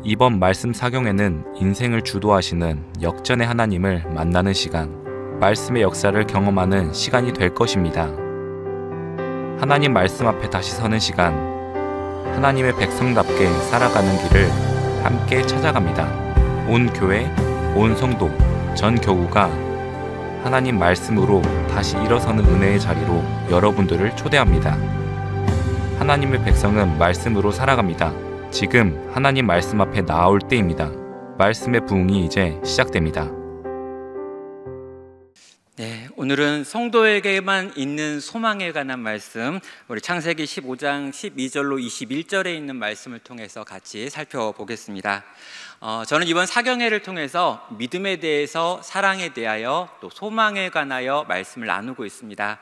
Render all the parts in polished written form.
이번 말씀 사경에는 인생을 주도하시는 역전의 하나님을 만나는 시간, 말씀의 역사를 경험하는 시간이 될 것입니다. 하나님 말씀 앞에 다시 서는 시간, 하나님의 백성답게 살아가는 길을 함께 찾아갑니다. 온 교회, 온 성도, 전 교구가 하나님 말씀으로 다시 일어서는 은혜의 자리로 여러분들을 초대합니다. 하나님의 백성은 말씀으로 살아갑니다. 지금 하나님 말씀 앞에 나아올 때입니다. 말씀의 부흥이 이제 시작됩니다. 네, 오늘은 성도에게만 있는 소망에 관한 말씀, 우리 창세기 15장 12절로 21절에 있는 말씀을 통해서 같이 살펴보겠습니다. 저는 이번 사경회를 통해서 믿음에 대해서, 사랑에 대하여, 또 소망에 관하여 말씀을 나누고 있습니다.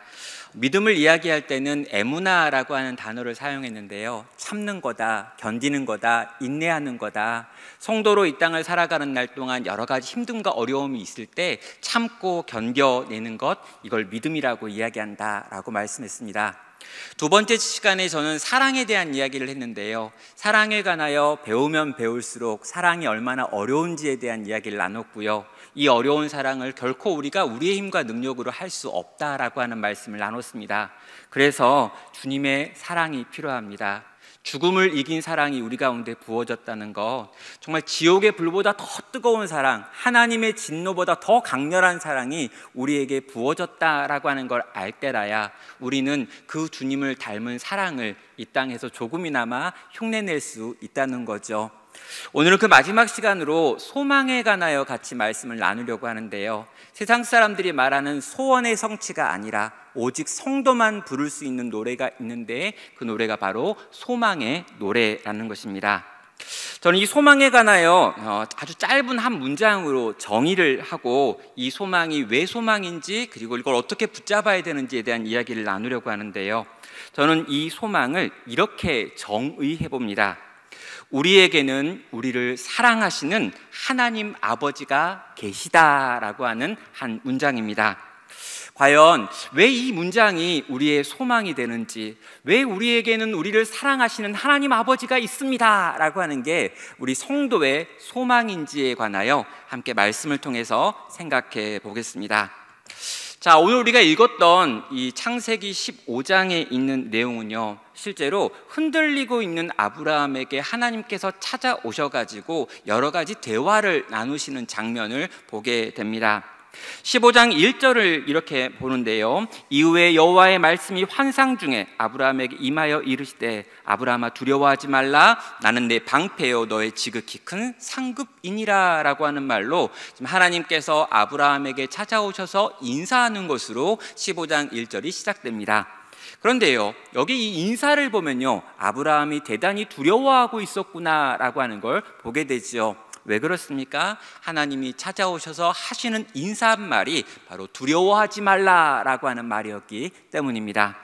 믿음을 이야기할 때는 에무나라고 하는 단어를 사용했는데요, 참는 거다, 견디는 거다, 인내하는 거다. 성도로 이 땅을 살아가는 날 동안 여러 가지 힘듦과 어려움이 있을 때 참고 견뎌내는 것, 이걸 믿음이라고 이야기한다라고 말씀했습니다. 두 번째 시간에 저는 사랑에 대한 이야기를 했는데요, 사랑에 관하여 배우면 배울수록 사랑이 얼마나 어려운지에 대한 이야기를 나눴고요, 이 어려운 사랑을 결코 우리가 우리의 힘과 능력으로 할 수 없다라고 하는 말씀을 나눴습니다. 그래서 주님의 사랑이 필요합니다. 죽음을 이긴 사랑이 우리 가운데 부어졌다는 것, 정말 지옥의 불보다 더 뜨거운 사랑, 하나님의 진노보다 더 강렬한 사랑이 우리에게 부어졌다라고 하는 걸 알 때라야 우리는 그 주님을 닮은 사랑을 이 땅에서 조금이나마 흉내낼 수 있다는 거죠. 오늘은 그 마지막 시간으로 소망에 관하여 같이 말씀을 나누려고 하는데요, 세상 사람들이 말하는 소원의 성취가 아니라 오직 성도만 부를 수 있는 노래가 있는데, 그 노래가 바로 소망의 노래라는 것입니다. 저는 이 소망에 관하여 아주 짧은 한 문장으로 정의를 하고, 이 소망이 왜 소망인지, 그리고 이걸 어떻게 붙잡아야 되는지에 대한 이야기를 나누려고 하는데요, 저는 이 소망을 이렇게 정의해 봅니다. 우리에게는 우리를 사랑하시는 하나님 아버지가 계시다라고 하는 한 문장입니다. 과연 왜 이 문장이 우리의 소망이 되는지, 왜 우리에게는 우리를 사랑하시는 하나님 아버지가 있습니다 라고 하는 게 우리 성도의 소망인지에 관하여 함께 말씀을 통해서 생각해 보겠습니다. 자, 오늘 우리가 읽었던 이 창세기 15장에 있는 내용은요, 실제로 흔들리고 있는 아브라함에게 하나님께서 찾아오셔가지고 여러 가지 대화를 나누시는 장면을 보게 됩니다. 15장 1절을 이렇게 보는데요, 이후에 여호와의 말씀이 환상 중에 아브라함에게 임하여 이르시되, 아브라함아 두려워하지 말라, 나는 내 방패요 너의 지극히 큰 상급이니라 라고 하는 말로 지금 하나님께서 아브라함에게 찾아오셔서 인사하는 것으로 15장 1절이 시작됩니다. 그런데요, 여기 이 인사를 보면요, 아브라함이 대단히 두려워하고 있었구나 라고 하는 걸 보게 되죠. 왜 그렇습니까? 하나님이 찾아오셔서 하시는 인사말이 바로 두려워하지 말라라고 하는 말이었기 때문입니다.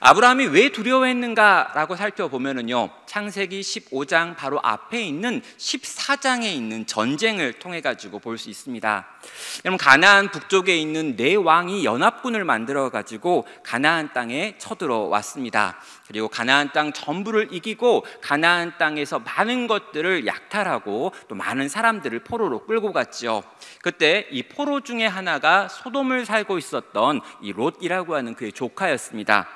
아브라함이 왜 두려워했는가라고 살펴보면요, 창세기 15장 바로 앞에 있는 14장에 있는 전쟁을 통해 가지고 볼 수 있습니다. 여러분, 가나안 북쪽에 있는 네 왕이 연합군을 만들어 가지고 가나안 땅에 쳐들어왔습니다. 그리고 가나안 땅 전부를 이기고 가나안 땅에서 많은 것들을 약탈하고 또 많은 사람들을 포로로 끌고 갔죠. 그때 이 포로 중에 하나가 소돔을 살고 있었던 이 롯이라고 하는 그의 조카였습니다.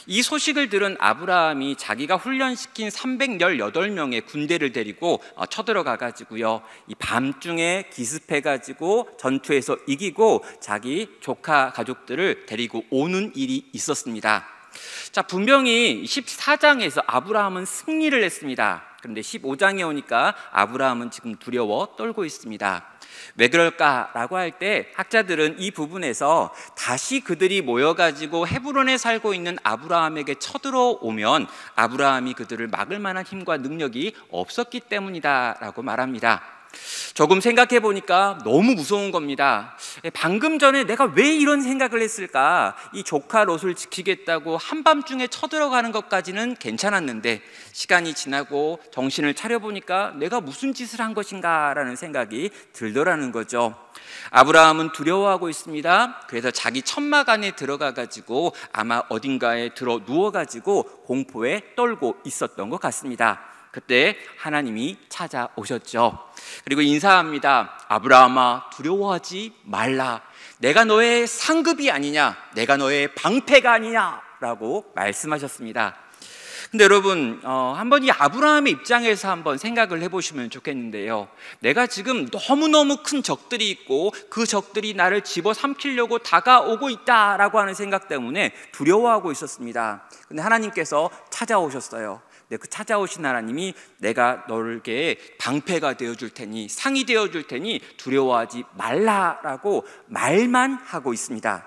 이 소식을 들은 아브라함이 자기가 훈련시킨 318명의 군대를 데리고 쳐들어가 가지고요, 이 밤중에 기습해 가지고 전투에서 이기고 자기 조카 가족들을 데리고 오는 일이 있었습니다. 자, 분명히 14장에서 아브라함은 승리를 했습니다. 그런데 15장에 오니까 아브라함은 지금 두려워 떨고 있습니다. 왜 그럴까라고 할 때 학자들은 이 부분에서 다시 그들이 모여가지고 헤브론에 살고 있는 아브라함에게 쳐들어오면 아브라함이 그들을 막을 만한 힘과 능력이 없었기 때문이다라고 말합니다. 조금 생각해 보니까 너무 무서운 겁니다. 방금 전에 내가 왜 이런 생각을 했을까? 이 조카 롯을 지키겠다고 한밤중에 쳐들어가는 것까지는 괜찮았는데, 시간이 지나고 정신을 차려보니까 내가 무슨 짓을 한 것인가 라는 생각이 들더라는 거죠. 아브라함은 두려워하고 있습니다. 그래서 자기 천막 안에 들어가 가지고 아마 어딘가에 들어 누워 가지고 공포에 떨고 있었던 것 같습니다. 그때 하나님이 찾아오셨죠. 그리고 인사합니다. 아브라함아, 두려워하지 말라. 내가 너의 상급이 아니냐, 내가 너의 방패가 아니냐 라고 말씀하셨습니다. 근데 여러분, 한번 이 아브라함의 입장에서 한번 생각을 해보시면 좋겠는데요, 내가 지금 너무너무 큰 적들이 있고 그 적들이 나를 집어삼키려고 다가오고 있다라고 하는 생각 때문에 두려워하고 있었습니다. 근데 하나님께서 찾아오셨어요. 그 찾아오신 하나님이 내가 너에게 방패가 되어줄 테니, 상이 되어줄 테니 두려워하지 말라라고 말만 하고 있습니다.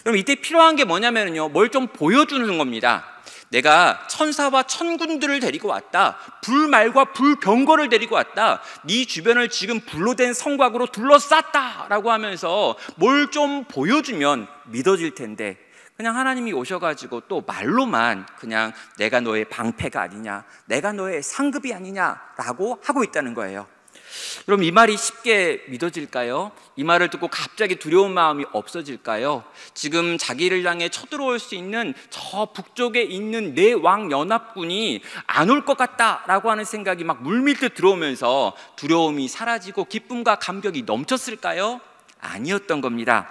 그럼 이때 필요한 게 뭐냐면요, 뭘 좀 보여주는 겁니다. 내가 천사와 천군들을 데리고 왔다, 불말과 불병거를 데리고 왔다, 네 주변을 지금 불로 된 성곽으로 둘러쌌다 라고 하면서 뭘 좀 보여주면 믿어질 텐데, 그냥 하나님이 오셔가지고 또 말로만 그냥 내가 너의 방패가 아니냐, 내가 너의 상급이 아니냐라고 하고 있다는 거예요. 그럼 이 말이 쉽게 믿어질까요? 이 말을 듣고 갑자기 두려운 마음이 없어질까요? 지금 자기를 향해 쳐들어올 수 있는 저 북쪽에 있는 내 왕 연합군이 안 올 것 같다라고 하는 생각이 막 물밀듯 들어오면서 두려움이 사라지고 기쁨과 감격이 넘쳤을까요? 아니었던 겁니다.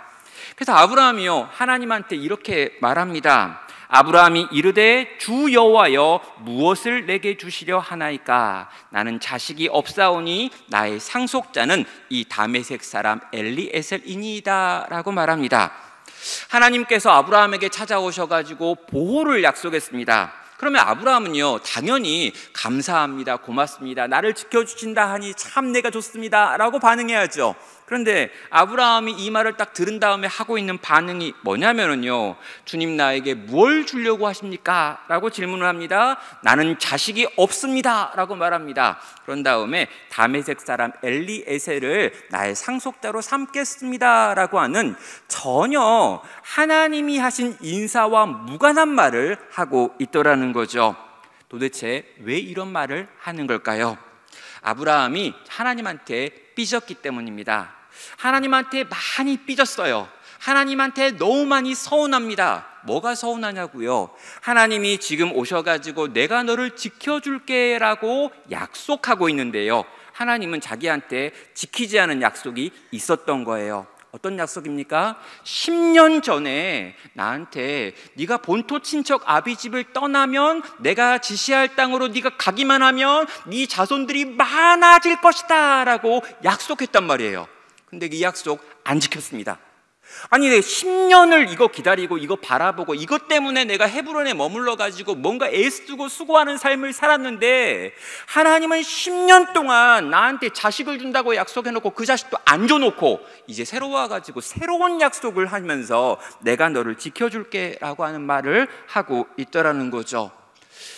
그래서 아브라함이요, 하나님한테 이렇게 말합니다. 아브라함이 이르되 주 여호와여, 무엇을 내게 주시려 하나이까? 나는 자식이 없사오니 나의 상속자는 이 다메섹 사람 엘리에셀이니이다 라고 말합니다. 하나님께서 아브라함에게 찾아오셔가지고 보호를 약속했습니다. 그러면 아브라함은요, 당연히 감사합니다, 고맙습니다, 나를 지켜주신다 하니 참 내가 좋습니다 라고 반응해야죠. 그런데 아브라함이 이 말을 딱 들은 다음에 하고 있는 반응이 뭐냐면요, 주님 나에게 뭘 주려고 하십니까? 라고 질문을 합니다. 나는 자식이 없습니다 라고 말합니다. 그런 다음에 다메섹 사람 엘리에셀을 나의 상속자로 삼겠습니다 라고 하는 전혀 하나님이 하신 인사와 무관한 말을 하고 있더라는 거죠. 도대체 왜 이런 말을 하는 걸까요? 아브라함이 하나님한테 삐졌기 때문입니다. 하나님한테 많이 삐졌어요. 하나님한테 너무 많이 서운합니다. 뭐가 서운하냐고요? 하나님이 지금 오셔가지고 내가 너를 지켜줄게 라고 약속하고 있는데요, 하나님은 자기한테 지키지 않은 약속이 있었던 거예요. 어떤 약속입니까? 10년 전에 나한테 네가 본토 친척 아비집을 떠나면 내가 지시할 땅으로 네가 가기만 하면 네 자손들이 많아질 것이다 라고 약속했단 말이에요. 근데 이 약속 안 지켰습니다. 아니, 내가 10년을 이거 기다리고 이거 바라보고 이것 때문에 내가 헤브론에 머물러 가지고 뭔가 애쓰고 수고하는 삶을 살았는데, 하나님은 10년 동안 나한테 자식을 준다고 약속해놓고 그 자식도 안 줘놓고 이제 새로 와가지고 새로운 약속을 하면서 내가 너를 지켜줄게 라고 하는 말을 하고 있더라는 거죠.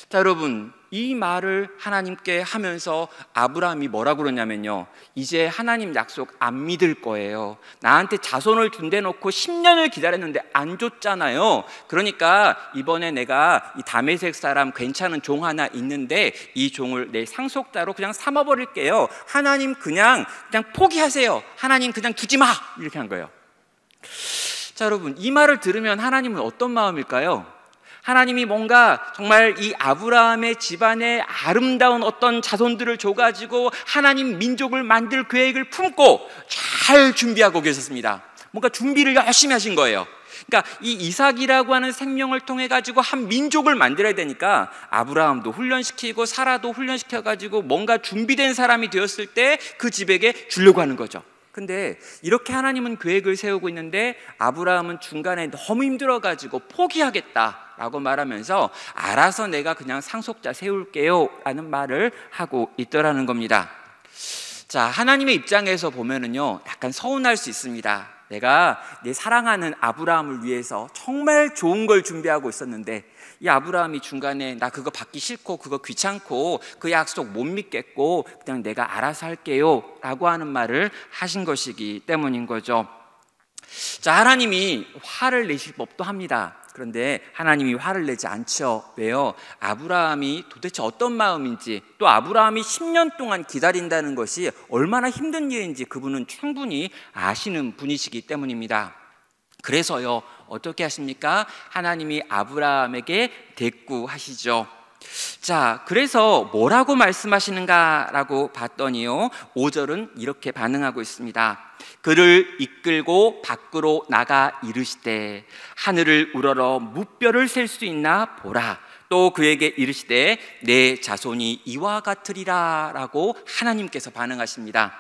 자, 여러분, 이 말을 하나님께 하면서 아브라함이 뭐라고 그러냐면요, 이제 하나님 약속 안 믿을 거예요. 나한테 자손을 준대 놓고 10년을 기다렸는데 안 줬잖아요. 그러니까 이번에 내가 이 다메섹 사람 괜찮은 종 하나 있는데 이 종을 내 상속자로 그냥 삼아버릴게요. 하나님 그냥 포기하세요. 하나님 그냥 두지 마. 이렇게 한 거예요. 자, 여러분, 이 말을 들으면 하나님은 어떤 마음일까요? 하나님이 뭔가 정말 이 아브라함의 집안에 아름다운 어떤 자손들을 줘가지고 하나님 민족을 만들 계획을 품고 잘 준비하고 계셨습니다. 뭔가 준비를 열심히 하신 거예요. 그러니까 이 이삭이라고 하는 생명을 통해 가지고 한 민족을 만들어야 되니까 아브라함도 훈련시키고 사라도 훈련시켜가지고 뭔가 준비된 사람이 되었을 때 그 집에게 주려고 하는 거죠. 근데 이렇게 하나님은 계획을 세우고 있는데 아브라함은 중간에 너무 힘들어가지고 포기하겠다라고 말하면서 알아서 내가 그냥 상속자 세울게요 라는 말을 하고 있더라는 겁니다. 자, 하나님의 입장에서 보면은요, 약간 서운할 수 있습니다. 내가 내 사랑하는 아브라함을 위해서 정말 좋은 걸 준비하고 있었는데 이 아브라함이 중간에 나 그거 받기 싫고 그거 귀찮고 그 약속 못 믿겠고 그냥 내가 알아서 할게요 라고 하는 말을 하신 것이기 때문인 거죠. 자, 하나님이 화를 내실 법도 합니다. 그런데 하나님이 화를 내지 않죠. 왜요? 아브라함이 도대체 어떤 마음인지, 또 아브라함이 10년 동안 기다린다는 것이 얼마나 힘든 일인지 그분은 충분히 아시는 분이시기 때문입니다. 그래서요, 어떻게 하십니까? 하나님이 아브라함에게 대꾸하시죠. 자, 그래서 뭐라고 말씀하시는가라고 봤더니요, 5절은 이렇게 반응하고 있습니다. 그를 이끌고 밖으로 나가 이르시되 하늘을 우러러 무뼈를 셀 수 있나 보라. 또 그에게 이르시되 내 자손이 이와 같으리라 라고 하나님께서 반응하십니다.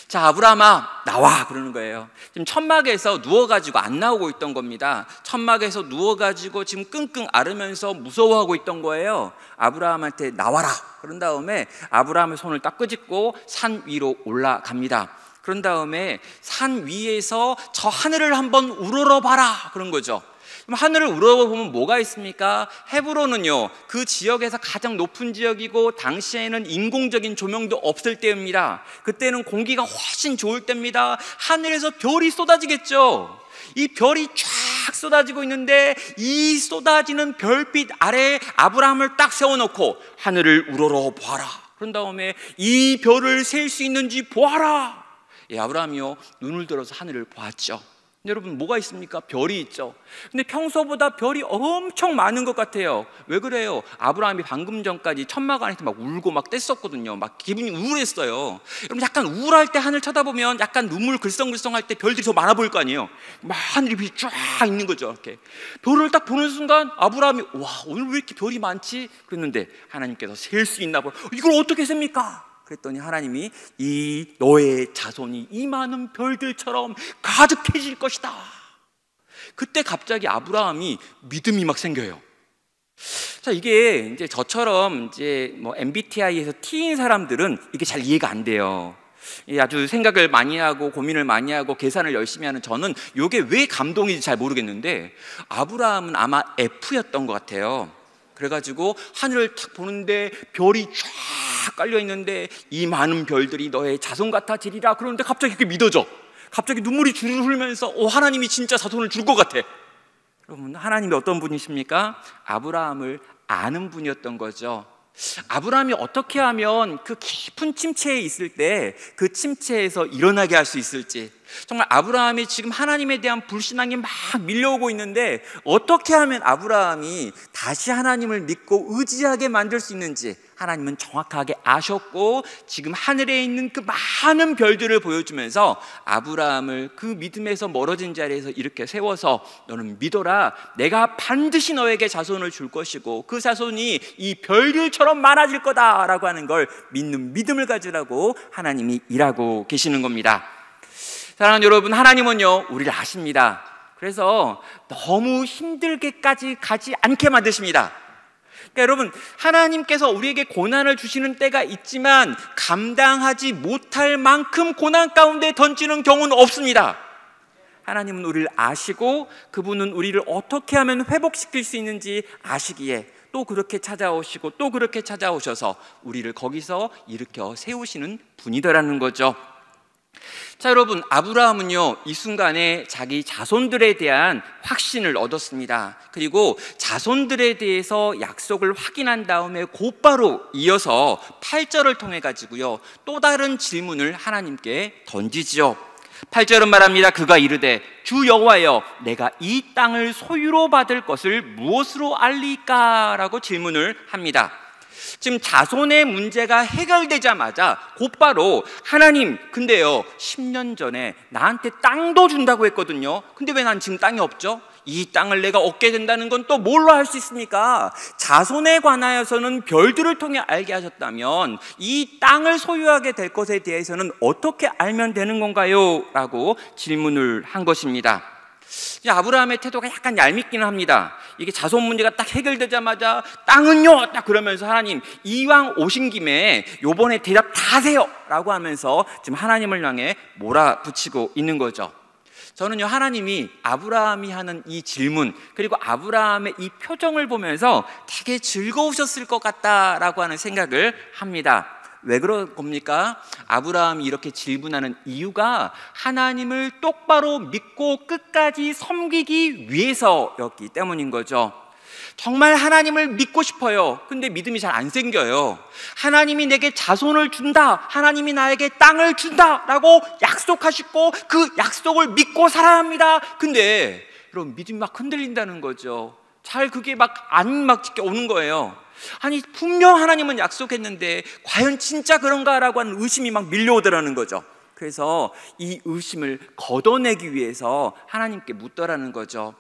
자, 아브라함아 나와 그러는 거예요. 지금 천막에서 누워가지고 안 나오고 있던 겁니다. 천막에서 누워가지고 지금 끙끙 앓으면서 무서워하고 있던 거예요. 아브라함한테 나와라 그런 다음에 아브라함의 손을 딱 끄집고 산 위로 올라갑니다. 그런 다음에 산 위에서 저 하늘을 한번 우러러봐라 그런 거죠. 그럼 하늘을 우러러보면 뭐가 있습니까? 헤브론은요, 그 지역에서 가장 높은 지역이고 당시에는 인공적인 조명도 없을 때입니다. 그때는 공기가 훨씬 좋을 때입니다. 하늘에서 별이 쏟아지겠죠. 이 별이 쫙 쏟아지고 있는데 이 쏟아지는 별빛 아래에 아브라함을 딱 세워놓고 하늘을 우러러 보아라. 그런 다음에 이 별을 셀 수 있는지 보아라. 예, 아브라함이요 눈을 들어서 하늘을 보았죠. 여러분 뭐가 있습니까? 별이 있죠. 근데 평소보다 별이 엄청 많은 것 같아요. 왜 그래요? 아브라함이 방금 전까지 천막 안에서 막 울고 막 뗐었거든요. 막 기분이 우울했어요. 여러분 약간 우울할 때 하늘 쳐다보면 약간 눈물 글썽글썽할 때 별들이 더 많아 보일 거 아니에요. 막 하늘이 쫙 있는 거죠. 이렇게 별을 딱 보는 순간 아브라함이 와 오늘 왜 이렇게 별이 많지? 그랬는데 하나님께서 셀 수 있나 봐. 이걸 어떻게 셉니까? 그랬더니 하나님이 이 너의 자손이 이 많은 별들처럼 가득해질 것이다. 그때 갑자기 아브라함이 믿음이 막 생겨요. 자, 이게 이제 저처럼 이제 뭐 MBTI에서 T인 사람들은 이게 잘 이해가 안 돼요. 아주 생각을 많이 하고 고민을 많이 하고 계산을 열심히 하는 저는 이게 왜 감동인지 잘 모르겠는데 아브라함은 아마 F였던 것 같아요. 그래가지고 하늘을 탁 보는데 별이 쫙 깔려 있는데 이 많은 별들이 너의 자손 같아지리라. 그러는데 갑자기 그게 믿어져. 갑자기 눈물이 주르르 흐르면서 하나님이 진짜 자손을 줄 것 같아. 여러분 하나님이 어떤 분이십니까? 아브라함을 아는 분이었던 거죠. 아브라함이 어떻게 하면 그 깊은 침체에 있을 때 그 침체에서 일어나게 할 수 있을지, 정말 아브라함이 지금 하나님에 대한 불신앙이 막 밀려오고 있는데 어떻게 하면 아브라함이 다시 하나님을 믿고 의지하게 만들 수 있는지 하나님은 정확하게 아셨고 지금 하늘에 있는 그 많은 별들을 보여주면서 아브라함을 그 믿음에서 멀어진 자리에서 이렇게 세워서 너는 믿어라, 내가 반드시 너에게 자손을 줄 것이고 그 자손이 이 별들처럼 많아질 거다라고 하는 걸 믿는 믿음을 가지라고 하나님이 일하고 계시는 겁니다. 사랑하는 여러분, 하나님은요 우리를 아십니다. 그래서 너무 힘들게까지 가지 않게 만드십니다. 그러니까 여러분, 하나님께서 우리에게 고난을 주시는 때가 있지만 감당하지 못할 만큼 고난 가운데 던지는 경우는 없습니다. 하나님은 우리를 아시고 그분은 우리를 어떻게 하면 회복시킬 수 있는지 아시기에 또 그렇게 찾아오시고 또 그렇게 찾아오셔서 우리를 거기서 일으켜 세우시는 분이더라는 거죠. 자, 여러분, 아브라함은요 이 순간에 자기 자손들에 대한 확신을 얻었습니다. 그리고 자손들에 대해서 약속을 확인한 다음에 곧바로 이어서 8절을 통해 가지고요 또 다른 질문을 하나님께 던지지요. 8절은 말합니다. 그가 이르되 주 여호와여, 내가 이 땅을 소유로 받을 것을 무엇으로 알리까? 라고 질문을 합니다. 지금 자손의 문제가 해결되자마자 곧바로 하나님, 근데요 10년 전에 나한테 땅도 준다고 했거든요. 근데 왜 난 지금 땅이 없죠? 이 땅을 내가 얻게 된다는 건 또 뭘로 할 수 있습니까? 자손에 관하여서는 별들을 통해 알게 하셨다면 이 땅을 소유하게 될 것에 대해서는 어떻게 알면 되는 건가요? 라고 질문을 한 것입니다. 아브라함의 태도가 약간 얄밉기는 합니다. 이게 자손 문제가 딱 해결되자마자 땅은요 딱 그러면서 하나님, 이왕 오신 김에 요번에 대답 다 하세요 라고 하면서 지금 하나님을 향해 몰아붙이고 있는 거죠. 저는요 하나님이 아브라함이 하는 이 질문 그리고 아브라함의 이 표정을 보면서 되게 즐거우셨을 것 같다라고 하는 생각을 합니다. 왜 그런 겁니까? 아브라함이 이렇게 질문하는 이유가 하나님을 똑바로 믿고 끝까지 섬기기 위해서였기 때문인 거죠. 정말 하나님을 믿고 싶어요. 근데 믿음이 잘 안 생겨요. 하나님이 내게 자손을 준다, 하나님이 나에게 땅을 준다 라고 약속하시고 그 약속을 믿고 살아야 합니다. 근데 여러분, 믿음이 막 흔들린다는 거죠. 잘 그게 막 안 오는 거예요. 아니 분명 하나님은 약속했는데 과연 진짜 그런가라고 하는 의심이 막 밀려오더라는 거죠. 그래서 이 의심을 걷어내기 위해서 하나님께 묻더라는 거죠.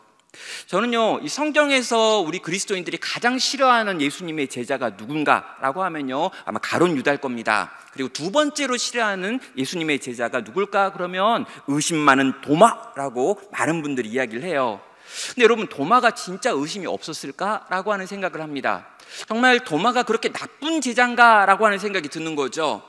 저는요, 이 성경에서 우리 그리스도인들이 가장 싫어하는 예수님의 제자가 누군가라고 하면요, 아마 가룟 유다일 겁니다. 그리고 두 번째로 싫어하는 예수님의 제자가 누굴까? 그러면 의심 많은 도마라고 많은 분들이 이야기를 해요. 근데 여러분, 도마가 진짜 의심이 없었을까라고 하는 생각을 합니다. 정말 도마가 그렇게 나쁜 제자인가라고 하는 생각이 드는 거죠.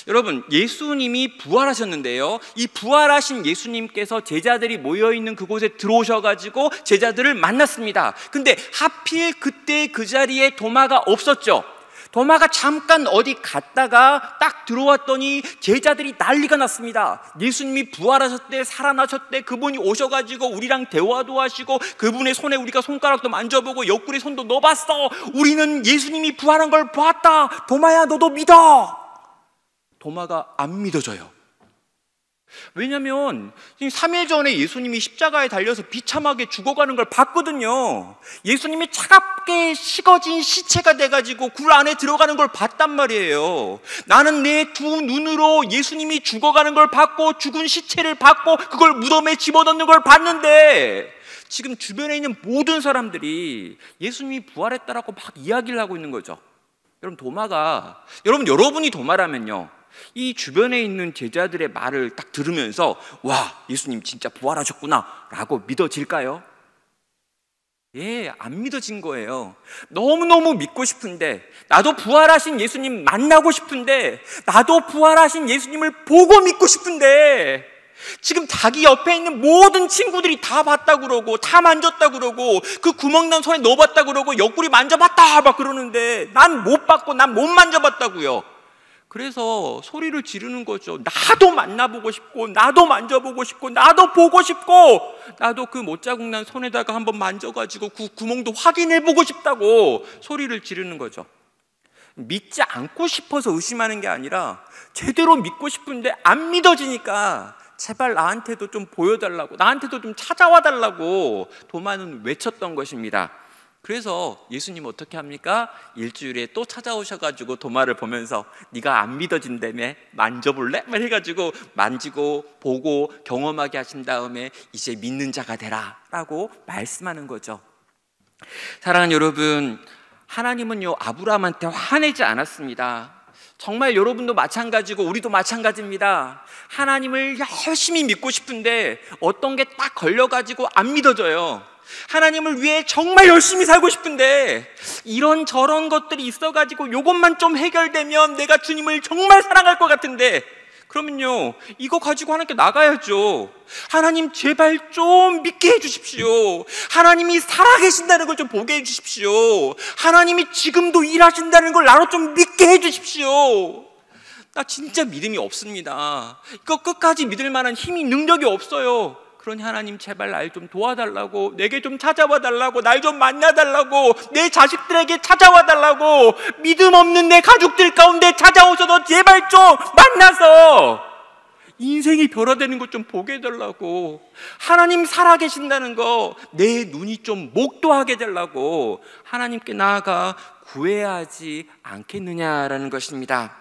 여러분, 예수님이 부활하셨는데요, 이 부활하신 예수님께서 제자들이 모여있는 그곳에 들어오셔가지고 제자들을 만났습니다. 근데 하필 그때 그 자리에 도마가 없었죠. 도마가 잠깐 어디 갔다가 딱 들어왔더니 제자들이 난리가 났습니다. 예수님이 부활하셨대, 살아나셨대, 그분이 오셔가지고 우리랑 대화도 하시고 그분의 손에 우리가 손가락도 만져보고 옆구리 손도 넣어봤어. 우리는 예수님이 부활한 걸 봤다. 도마야, 너도 믿어. 도마가 안 믿어져요. 왜냐하면 3일 전에 예수님이 십자가에 달려서 비참하게 죽어가는 걸 봤거든요. 예수님이 차갑게 식어진 시체가 돼가지고 굴 안에 들어가는 걸 봤단 말이에요. 나는 내 두 눈으로 예수님이 죽어가는 걸 봤고 죽은 시체를 봤고 그걸 무덤에 집어넣는 걸 봤는데, 지금 주변에 있는 모든 사람들이 예수님이 부활했다라고 막 이야기를 하고 있는 거죠. 여러분이 도마라면요, 이 주변에 있는 제자들의 말을 딱 들으면서 와, 예수님 진짜 부활하셨구나 라고 믿어질까요? 예, 안 믿어진 거예요. 너무너무 믿고 싶은데, 나도 부활하신 예수님 만나고 싶은데, 나도 부활하신 예수님을 보고 믿고 싶은데, 지금 자기 옆에 있는 모든 친구들이 다 봤다 그러고 다 만졌다 그러고 그 구멍난 손에 넣어봤다 그러고 옆구리 만져봤다 막 그러는데 난 못 봤고 난 못 만져봤다고요. 그래서 소리를 지르는 거죠. 나도 만나보고 싶고 나도 만져보고 싶고 나도 보고 싶고 나도 그 못자국 난 손에다가 한번 만져가지고 그 구멍도 확인해보고 싶다고 소리를 지르는 거죠. 믿지 않고 싶어서 의심하는 게 아니라 제대로 믿고 싶은데 안 믿어지니까 제발 나한테도 좀 보여달라고, 나한테도 좀 찾아와 달라고 도마는 외쳤던 것입니다. 그래서 예수님 어떻게 합니까? 일주일에 또 찾아오셔가지고 도마를 보면서 네가 안 믿어진다며 만져볼래? 막 해가지고 만지고 보고 경험하게 하신 다음에 이제 믿는 자가 되라 라고 말씀하는 거죠. 사랑하는 여러분, 하나님은요 아브라함한테 화내지 않았습니다. 정말 여러분도 마찬가지고 우리도 마찬가지입니다. 하나님을 열심히 믿고 싶은데 어떤 게 딱 걸려가지고 안 믿어져요. 하나님을 위해 정말 열심히 살고 싶은데 이런저런 것들이 있어가지고 요것만 좀 해결되면 내가 주님을 정말 사랑할 것 같은데, 그러면요 이거 가지고 하나님께 나가야죠. 하나님 제발 좀 믿게 해주십시오. 하나님이 살아계신다는 걸 좀 보게 해주십시오. 하나님이 지금도 일하신다는 걸 나로 좀 믿게 해주십시오. 나 진짜 믿음이 없습니다. 이거 끝까지 믿을 만한 힘이, 능력이 없어요. 그러니 하나님 제발 날 좀 도와달라고, 내게 좀 찾아와 달라고, 날 좀 만나달라고, 내 자식들에게 찾아와 달라고, 믿음 없는 내 가족들 가운데 찾아오셔서 제발 좀 만나서 인생이 변화되는 것 좀 보게 해달라고, 하나님 살아계신다는 거 내 눈이 좀 목도하게 해달라고 하나님께 나아가 구해야 하지 않겠느냐라는 것입니다.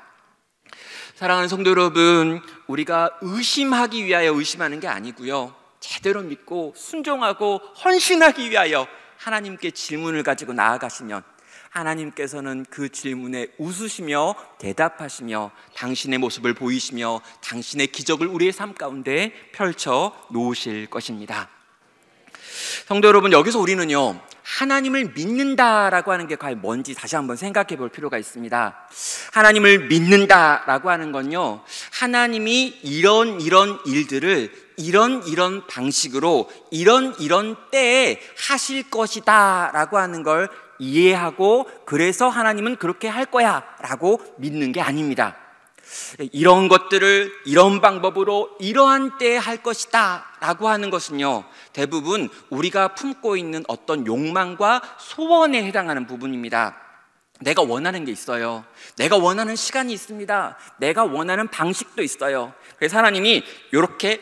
사랑하는 성도 여러분, 우리가 의심하기 위하여 의심하는 게 아니고요, 제대로 믿고 순종하고 헌신하기 위하여 하나님께 질문을 가지고 나아가시면 하나님께서는 그 질문에 웃으시며 대답하시며 당신의 모습을 보이시며 당신의 기적을 우리의 삶 가운데 펼쳐 놓으실 것입니다. 성도 여러분, 여기서 우리는요 하나님을 믿는다라고 하는 게 과연 뭔지 다시 한번 생각해 볼 필요가 있습니다. 하나님을 믿는다라고 하는 건요, 하나님이 이런 일들을 이런 방식으로 이런 때에 하실 것이다 라고 하는 걸 이해하고, 그래서 하나님은 그렇게 할 거야 라고 믿는 게 아닙니다. 이런 것들을 이런 방법으로 이러한 때에 할 것이다 라고 하는 것은요, 대부분 우리가 품고 있는 어떤 욕망과 소원에 해당하는 부분입니다. 내가 원하는 게 있어요. 내가 원하는 시간이 있습니다. 내가 원하는 방식도 있어요. 그래서 하나님이 요렇게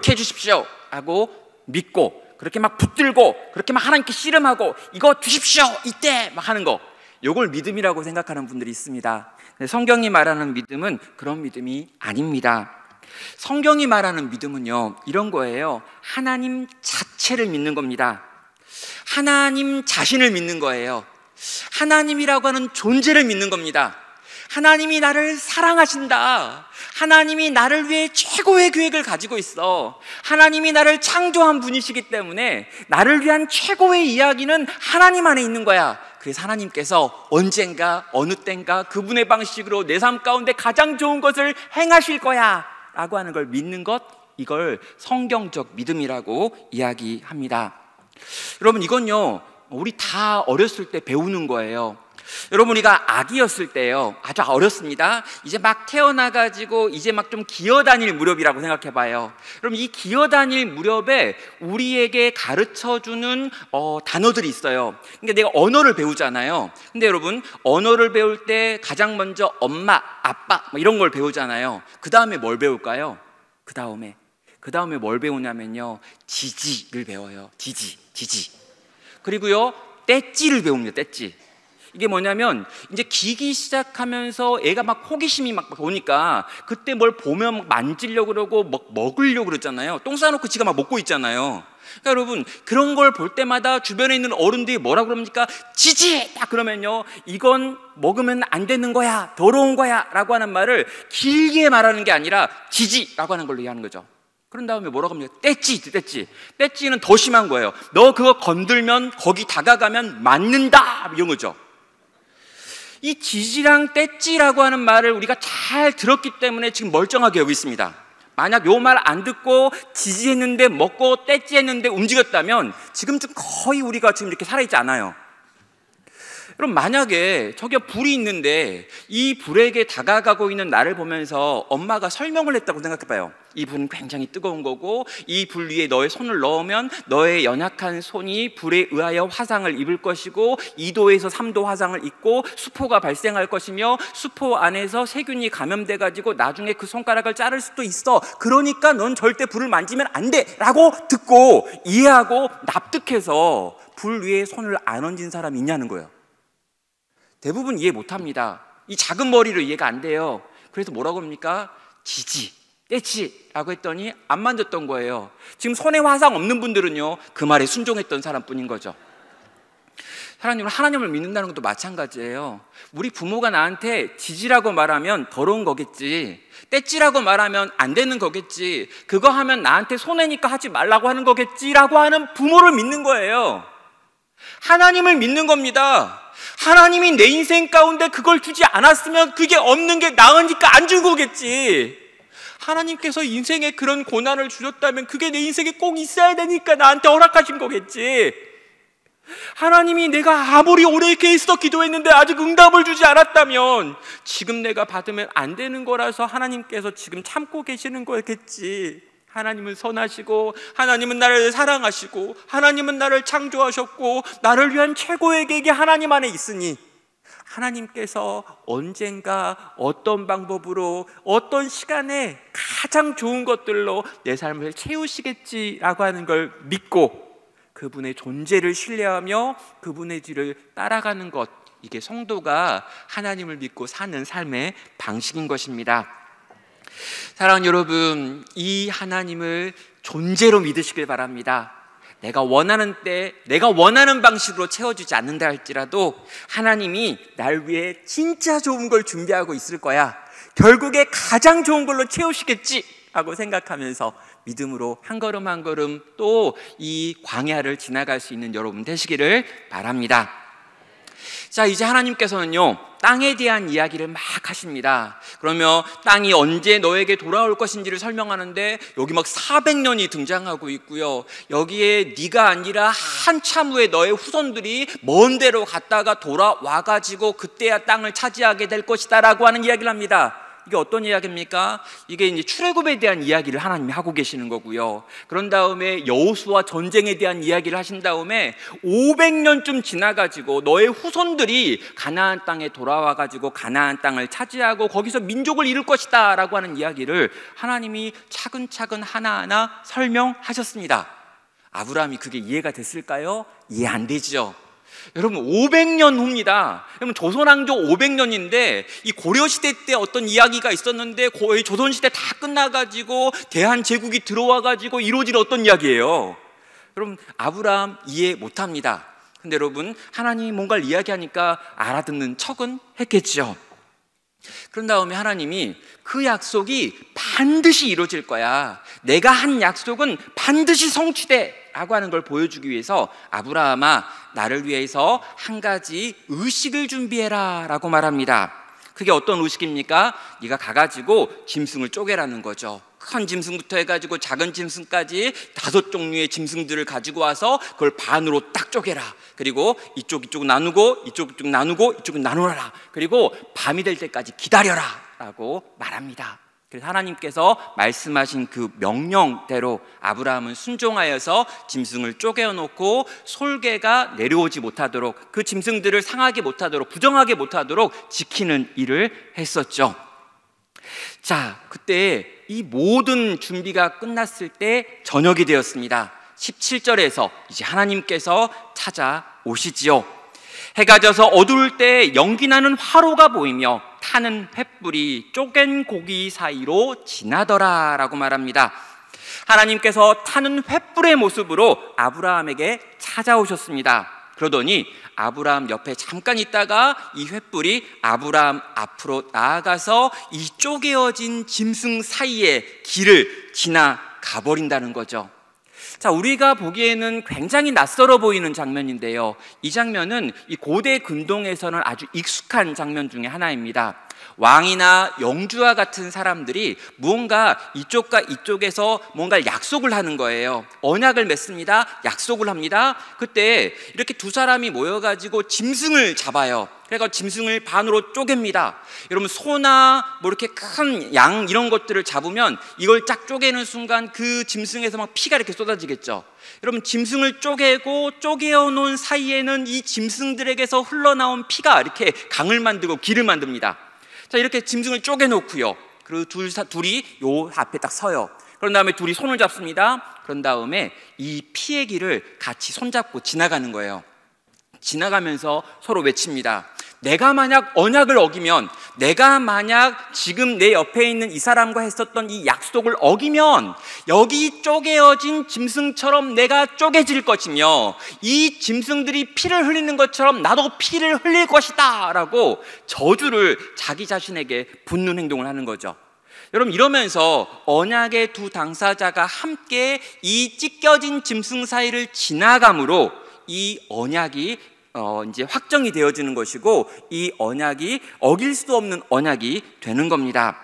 해주십시오 하고 믿고, 그렇게 막 붙들고 그렇게 막 하나님께 씨름하고 이거 주십시오 이때 막 하는 거, 요걸 믿음이라고 생각하는 분들이 있습니다. 근데 성경이 말하는 믿음은 그런 믿음이 아닙니다. 성경이 말하는 믿음은요, 이런 거예요. 하나님 자체를 믿는 겁니다. 하나님 자신을 믿는 거예요. 하나님이라고 하는 존재를 믿는 겁니다. 하나님이 나를 사랑하신다. 하나님이 나를 위해 최고의 계획을 가지고 있어. 하나님이 나를 창조한 분이시기 때문에 나를 위한 최고의 이야기는 하나님 안에 있는 거야. 그래서 하나님께서 언젠가 어느 땐가 그분의 방식으로 내 삶 가운데 가장 좋은 것을 행하실 거야 라고 하는 걸 믿는 것, 이걸 성경적 믿음이라고 이야기합니다. 여러분, 이건요 우리 다 어렸을 때 배우는 거예요. 여러분, 우리가 아기였을 때요, 아주 어렸습니다. 이제 막 태어나가지고 이제 막 좀 기어다닐 무렵이라고 생각해봐요. 그럼 이 기어다닐 무렵에 우리에게 가르쳐주는 단어들이 있어요. 그러니까 내가 언어를 배우잖아요. 근데 여러분, 언어를 배울 때 가장 먼저 엄마, 아빠 뭐 이런 걸 배우잖아요. 그 다음에 뭘 배울까요? 그 다음에 뭘 배우냐면요, 지지를 배워요. 지지. 그리고요, 떼찌를 배웁니다. 떼찌. 이게 뭐냐면 이제 기기 시작하면서 애가 막 호기심이 막 오니까 그때 뭘 보면 막 만지려고 그러고 먹으려고 그러잖아요. 똥 싸놓고 지가 막 먹고 있잖아요. 그러니까 여러분, 그런 걸 볼 때마다 주변에 있는 어른들이 뭐라고 그럽니까? 지지! 딱 그러면요, 이건 먹으면 안 되는 거야, 더러운 거야 라고 하는 말을 길게 말하는 게 아니라 지지라고 하는 걸로 이해하는 거죠. 그런 다음에 뭐라고 합니까? 떼찌는 더 심한 거예요. 너 그거 건들면, 거기 다가가면 맞는다 이런 거죠. 이 지지랑 떼찌라고 하는 말을 우리가 잘 들었기 때문에 지금 멀쩡하게 여기 있습니다. 만약 요 말 안 듣고 지지했는데 먹고 떼찌했는데 움직였다면 지금쯤 거의 우리가 지금 이렇게 살아있지 않아요. 그럼 만약에 저기 불이 있는데 이 불에게 다가가고 있는 나를 보면서 엄마가 설명을 했다고 생각해봐요. 이 불은 굉장히 뜨거운 거고 이 불 위에 너의 손을 넣으면 너의 연약한 손이 불에 의하여 화상을 입을 것이고 2도에서 3도 화상을 입고 수포가 발생할 것이며 수포 안에서 세균이 감염돼 가지고 나중에 그 손가락을 자를 수도 있어. 그러니까 넌 절대 불을 만지면 안 돼 라고 듣고 이해하고 납득해서 불 위에 손을 안 얹은 사람이 있냐는 거예요. 대부분 이해 못합니다. 이 작은 머리로 이해가 안 돼요. 그래서 뭐라고 합니까? 지지, 떼치라고 했더니 안 만졌던 거예요. 지금 손에 화상 없는 분들은요, 그 말에 순종했던 사람뿐인 거죠. 하나님을 믿는다는 것도 마찬가지예요. 우리 부모가 나한테 지지라고 말하면 더러운 거겠지, 떼찌라고 말하면 안 되는 거겠지, 그거 하면 나한테 손해니까 하지 말라고 하는 거겠지라고 하는 부모를 믿는 거예요. 하나님을 믿는 겁니다. 하나님이 내 인생 가운데 그걸 주지 않았으면 그게 없는 게 나으니까 안 준 거겠지. 하나님께서 인생에 그런 고난을 주셨다면 그게 내 인생에 꼭 있어야 되니까 나한테 허락하신 거겠지. 하나님이 내가 아무리 오래 이렇게 있어 기도했는데 아직 응답을 주지 않았다면 지금 내가 받으면 안 되는 거라서 하나님께서 지금 참고 계시는 거겠지. 하나님은 선하시고 하나님은 나를 사랑하시고 하나님은 나를 창조하셨고 나를 위한 최고의 계획이 하나님 안에 있으니 하나님께서 언젠가 어떤 방법으로 어떤 시간에 가장 좋은 것들로 내 삶을 채우시겠지라고 하는 걸 믿고 그분의 존재를 신뢰하며 그분의 뒤를 따라가는 것, 이게 성도가 하나님을 믿고 사는 삶의 방식인 것입니다. 사랑하는 여러분, 이 하나님을 존재로 믿으시길 바랍니다. 내가 원하는 때, 내가 원하는 방식으로 채워주지 않는다 할지라도 하나님이 날 위해 진짜 좋은 걸 준비하고 있을 거야. 결국에 가장 좋은 걸로 채우시겠지 하고 생각하면서 믿음으로 한 걸음 한 걸음 또 이 광야를 지나갈 수 있는 여러분 되시기를 바랍니다. 자, 이제 하나님께서는요, 땅에 대한 이야기를 막 하십니다. 그러면 땅이 언제 너에게 돌아올 것인지를 설명하는데 여기 막 400년이 등장하고 있고요. 여기에 네가 아니라 한참 후에 너의 후손들이 먼 데로 갔다가 돌아와가지고 그때야 땅을 차지하게 될 것이다 라고 하는 이야기를 합니다. 이게 어떤 이야기입니까? 이게 이제 출애굽에 대한 이야기를 하나님이 하고 계시는 거고요. 그런 다음에 여호수아 전쟁에 대한 이야기를 하신 다음에 500년쯤 지나가지고 너의 후손들이 가나안 땅에 돌아와가지고 가나안 땅을 차지하고 거기서 민족을 이룰 것이다 라고 하는 이야기를 하나님이 차근차근 하나하나 설명하셨습니다. 아브라함이 그게 이해가 됐을까요? 이해 안 되죠. 여러분 500년 후입니다. 여러분 조선왕조 500년인데 이 고려시대 때 어떤 이야기가 있었는데 거의 조선시대 다 끝나가지고 대한제국이 들어와가지고 이루어질 어떤 이야기예요. 여러분 아브라함 이해 못합니다. 근데 여러분 하나님이 뭔가를 이야기하니까 알아듣는 척은 했겠죠. 그런 다음에 하나님이 그 약속이 반드시 이루어질 거야, 내가 한 약속은 반드시 성취돼 라고 하는 걸 보여주기 위해서 아브라함아 나를 위해서 한 가지 의식을 준비해라 라고 말합니다. 그게 어떤 의식입니까? 네가 가가지고 짐승을 쪼개라는 거죠. 큰 짐승부터 해가지고 작은 짐승까지 5종류의 짐승들을 가지고 와서 그걸 반으로 딱 쪼개라. 그리고 이쪽 나누고 이쪽 나누고 이쪽 나누라. 그리고 밤이 될 때까지 기다려라 라고 말합니다. 그래서 하나님께서 말씀하신 그 명령대로 아브라함은 순종하여서 짐승을 쪼개어놓고 솔개가 내려오지 못하도록, 그 짐승들을 상하게 못하도록, 부정하게 못하도록 지키는 일을 했었죠. 자, 그때 이 모든 준비가 끝났을 때 저녁이 되었습니다. 17절에서 이제 하나님께서 찾아오시지요. 해가 져서 어두울 때 연기나는 화로가 보이며 타는 횃불이 쪼갠 고기 사이로 지나더라 라고 말합니다. 하나님께서 타는 횃불의 모습으로 아브라함에게 찾아오셨습니다. 그러더니 아브라함 옆에 잠깐 있다가 이 횃불이 아브라함 앞으로 나아가서 이 쪼개어진 짐승 사이의 길을 지나가 버린다는 거죠. 자, 우리가 보기에는 굉장히 낯설어 보이는 장면인데요, 이 장면은 이 고대 근동에서는 아주 익숙한 장면 중에 하나입니다. 왕이나 영주와 같은 사람들이 무언가 이쪽과 이쪽에서 뭔가 약속을 하는 거예요. 언약을 맺습니다. 약속을 합니다. 그때 이렇게 두 사람이 모여가지고 짐승을 잡아요. 그래서 짐승을 반으로 쪼갭니다. 여러분 소나 뭐 이렇게 큰 양 이런 것들을 잡으면 이걸 쫙 쪼개는 순간 그 짐승에서 막 피가 이렇게 쏟아지겠죠. 여러분 짐승을 쪼개고 쪼개어 놓은 사이에는 이 짐승들에게서 흘러나온 피가 이렇게 강을 만들고 길을 만듭니다. 자, 이렇게 짐승을 쪼개놓고요, 그리고 둘이 요 앞에 딱 서요. 그런 다음에 둘이 손을 잡습니다. 그런 다음에 이 피의 길을 같이 손잡고 지나가는 거예요. 지나가면서 서로 외칩니다. 내가 만약 언약을 어기면, 내가 만약 지금 내 옆에 있는 이 사람과 했었던 이 약속을 어기면 여기 쪼개어진 짐승처럼 내가 쪼개질 것이며 이 짐승들이 피를 흘리는 것처럼 나도 피를 흘릴 것이다 라고 저주를 자기 자신에게 붓는 행동을 하는 거죠. 여러분 이러면서 언약의 두 당사자가 함께 이 찢겨진 짐승 사이를 지나감으로 이 언약이 이제 확정이 되어지는 것이고, 이 언약이 어길 수 없는 언약이 되는 겁니다.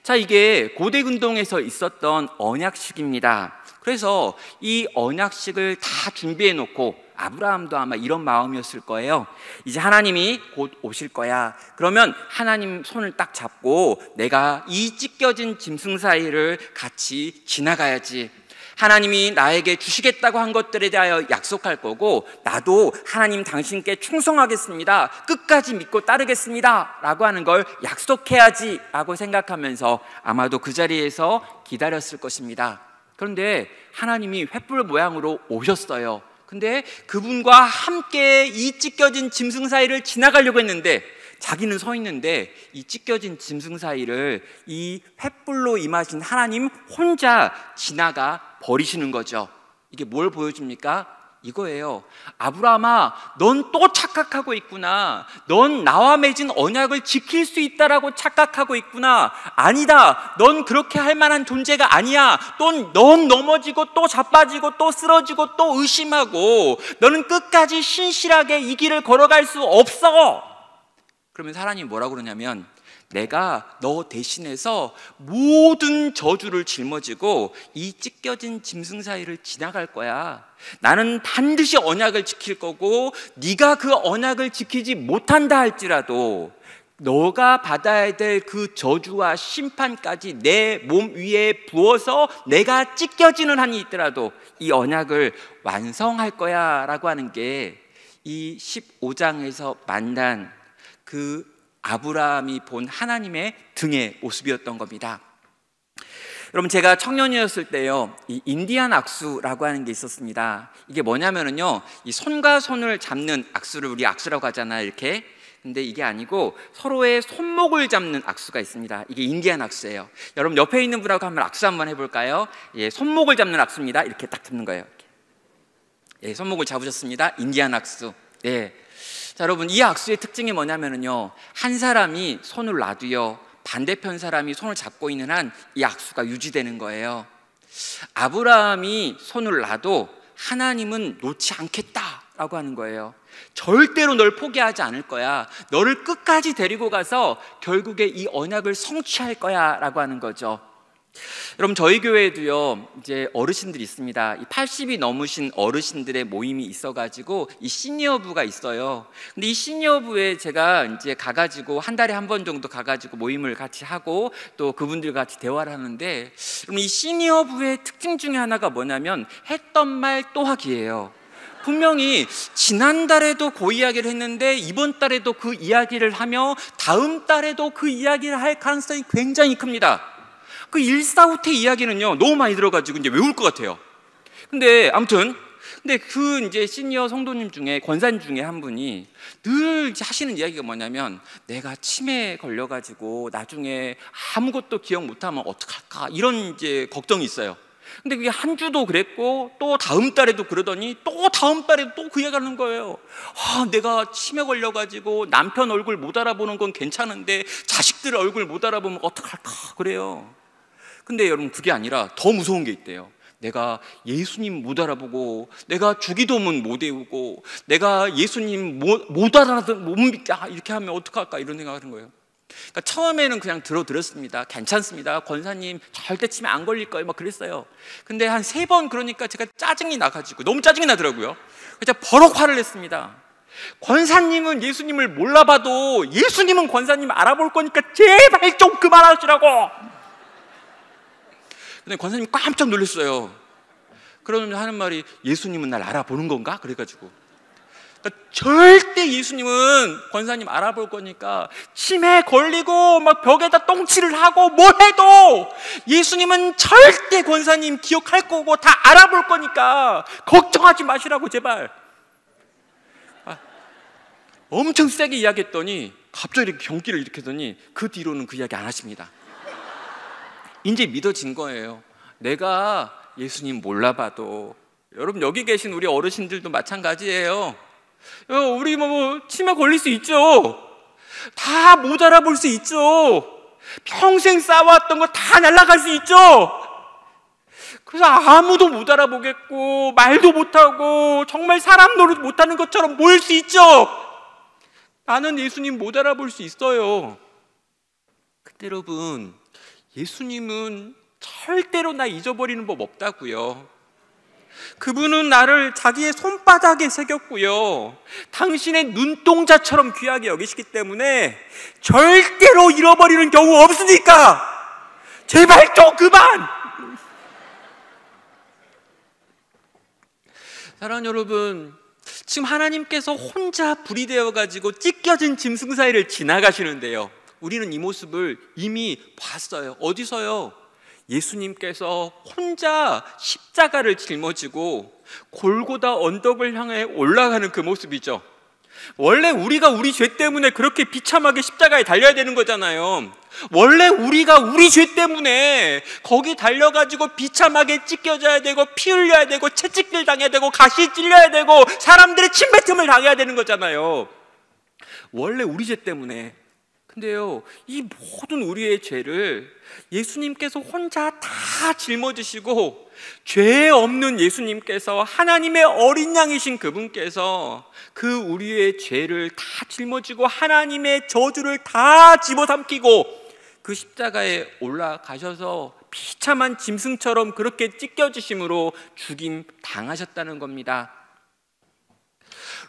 자, 이게 고대 근동에서 있었던 언약식입니다. 그래서 이 언약식을 다 준비해 놓고 아브라함도 아마 이런 마음이었을 거예요. 이제 하나님이 곧 오실 거야. 그러면 하나님 손을 딱 잡고 내가 이 찢겨진 짐승 사이를 같이 지나가야지. 하나님이 나에게 주시겠다고 한 것들에 대하여 약속할 거고, 나도 하나님 당신께 충성하겠습니다, 끝까지 믿고 따르겠습니다 라고 하는 걸 약속해야지 라고 생각하면서 아마도 그 자리에서 기다렸을 것입니다. 그런데 하나님이 횃불 모양으로 오셨어요. 근데 그분과 함께 이 찢겨진 짐승 사이를 지나가려고 했는데 자기는 서 있는데 이 찢겨진 짐승 사이를 이 횃불로 임하신 하나님 혼자 지나가 버리시는 거죠. 이게 뭘 보여줍니까? 이거예요. 아브라함아, 넌 또 착각하고 있구나. 넌 나와 맺은 언약을 지킬 수 있다라고 착각하고 있구나. 아니다, 넌 그렇게 할 만한 존재가 아니야. 넌 넘어지고 또 자빠지고 또 쓰러지고 또 의심하고 너는 끝까지 신실하게 이 길을 걸어갈 수 없어. 그러면 하나님이 뭐라고 그러냐면, 내가 너 대신해서 모든 저주를 짊어지고 이 찢겨진 짐승 사이를 지나갈 거야. 나는 반드시 언약을 지킬 거고, 네가 그 언약을 지키지 못한다 할지라도 너가 받아야 될 그 저주와 심판까지 내 몸 위에 부어서 내가 찢겨지는 한이 있더라도 이 언약을 완성할 거야 라고 하는 게 이 15장에서 만난 그 아브라함이 본 하나님의 등의 모습이었던 겁니다. 여러분, 제가 청년이었을 때요, 이 인디안 악수라고 하는 게 있었습니다. 이게 뭐냐면은요, 이 손과 손을 잡는 악수를 우리 악수라고 하잖아요, 이렇게. 근데 이게 아니고 서로의 손목을 잡는 악수가 있습니다. 이게 인디안 악수예요. 여러분, 옆에 있는 분하고 한번 악수 한번 해볼까요? 예, 손목을 잡는 악수입니다. 이렇게 딱 잡는 거예요. 예, 손목을 잡으셨습니다. 인디안 악수. 예. 자, 여러분, 이 악수의 특징이 뭐냐면은요, 한 사람이 손을 놔도요, 반대편 사람이 손을 잡고 있는 한 이 악수가 유지되는 거예요. 아브라함이 손을 놔도 하나님은 놓지 않겠다라고 하는 거예요. 절대로 널 포기하지 않을 거야. 너를 끝까지 데리고 가서 결국에 이 언약을 성취할 거야 라고 하는 거죠. 여러분, 저희 교회에도요, 이제 어르신들이 있습니다. 이 80이 넘으신 어르신들의 모임이 있어가지고 이 시니어부가 있어요. 근데 이 시니어부에 제가 이제 가가지고 한 달에 한 번 정도 가가지고 모임을 같이 하고 또 그분들과 같이 대화를 하는데, 그럼 이 시니어부의 특징 중에 하나가 뭐냐면 했던 말 또 하기예요. 분명히 지난달에도 그 이야기를 했는데 이번 달에도 그 이야기를 하며 다음 달에도 그 이야기를 할 가능성이 굉장히 큽니다. 그 일사후퇴 이야기는요, 너무 많이 들어가지고 이제 외울 것 같아요. 근데 아무튼, 근데 그 이제 시니어 성도님 중에, 권사님 중에 한 분이 늘 이제 하시는 이야기가 뭐냐면, 내가 치매에 걸려가지고 나중에 아무것도 기억 못하면 어떡할까, 이런 이제 걱정이 있어요. 근데 그게 한 주도 그랬고 또 다음 달에도 그러더니 또 다음 달에도 또 그 얘기 하는 거예요. 내가 치매 걸려가지고 남편 얼굴 못 알아보는 건 괜찮은데 자식들 얼굴 못 알아보면 어떡할까 그래요. 근데 여러분, 그게 아니라 더 무서운 게 있대요. 내가 예수님 못 알아보고, 내가 주기도문 못 외우고, 내가 예수님 못 알아도 못 믿게 이렇게 하면 어떡할까, 이런 생각을 하는 거예요. 그러니까 처음에는 그냥 들었습니다. 괜찮습니다. 권사님 절대 치매 안 걸릴 거예요, 막 그랬어요. 근데 한 3번 그러니까 제가 짜증이 나가지고, 너무 짜증이 나더라고요. 그래서 제가 버럭 화를 냈습니다. 권사님은 예수님을 몰라봐도 예수님은 권사님 알아볼 거니까 제발 좀 그만하시라고. 근데 권사님이 깜짝 놀랐어요. 그러면 하는 말이, 예수님은 날 알아보는 건가? 그래가지고, 그러니까 절대 예수님은 권사님 알아볼 거니까 치매에 걸리고 막 벽에다 똥칠을 하고 뭘 해도 예수님은 절대 권사님 기억할 거고 다 알아볼 거니까 걱정하지 마시라고, 제발. 엄청 세게 이야기했더니 갑자기 이렇게 경기를 일으키더니 그 뒤로는 그 이야기 안 하십니다. 이제 믿어진 거예요. 내가 예수님 몰라봐도. 여러분, 여기 계신 우리 어르신들도 마찬가지예요. 우리 치매 걸릴 수 있죠. 다 못 알아볼 수 있죠. 평생 쌓아왔던 거 다 날아갈 수 있죠. 그래서 아무도 못 알아보겠고 말도 못하고 정말 사람 노릇 못하는 것처럼 보일 수 있죠. 나는 예수님 못 알아볼 수 있어요. 근데 여러분, 예수님은 절대로 나 잊어버리는 법 없다고요. 그분은 나를 자기의 손바닥에 새겼고요, 당신의 눈동자처럼 귀하게 여기시기 때문에 절대로 잃어버리는 경우 없으니까 제발 좀 그만. 사랑하는 여러분, 지금 하나님께서 혼자 불이 되어가지고 찢겨진 짐승 사이를 지나가시는데요, 우리는 이 모습을 이미 봤어요. 어디서요? 예수님께서 혼자 십자가를 짊어지고 골고다 언덕을 향해 올라가는 그 모습이죠. 원래 우리가 우리 죄 때문에 그렇게 비참하게 십자가에 달려야 되는 거잖아요. 원래 우리가 우리 죄 때문에 거기 달려가지고 비참하게 찢겨져야 되고 피 흘려야 되고 채찍질 당해야 되고 가시 찔려야 되고 사람들의 침뱉음을 당해야 되는 거잖아요. 원래 우리 죄 때문에. 근데요, 이 모든 우리의 죄를 예수님께서 혼자 다 짊어지시고, 죄 없는 예수님께서, 하나님의 어린 양이신 그분께서 그 우리의 죄를 다 짊어지고 하나님의 저주를 다 집어삼키고 그 십자가에 올라가셔서 비참한 짐승처럼 그렇게 찢겨지심으로 죽임 당하셨다는 겁니다.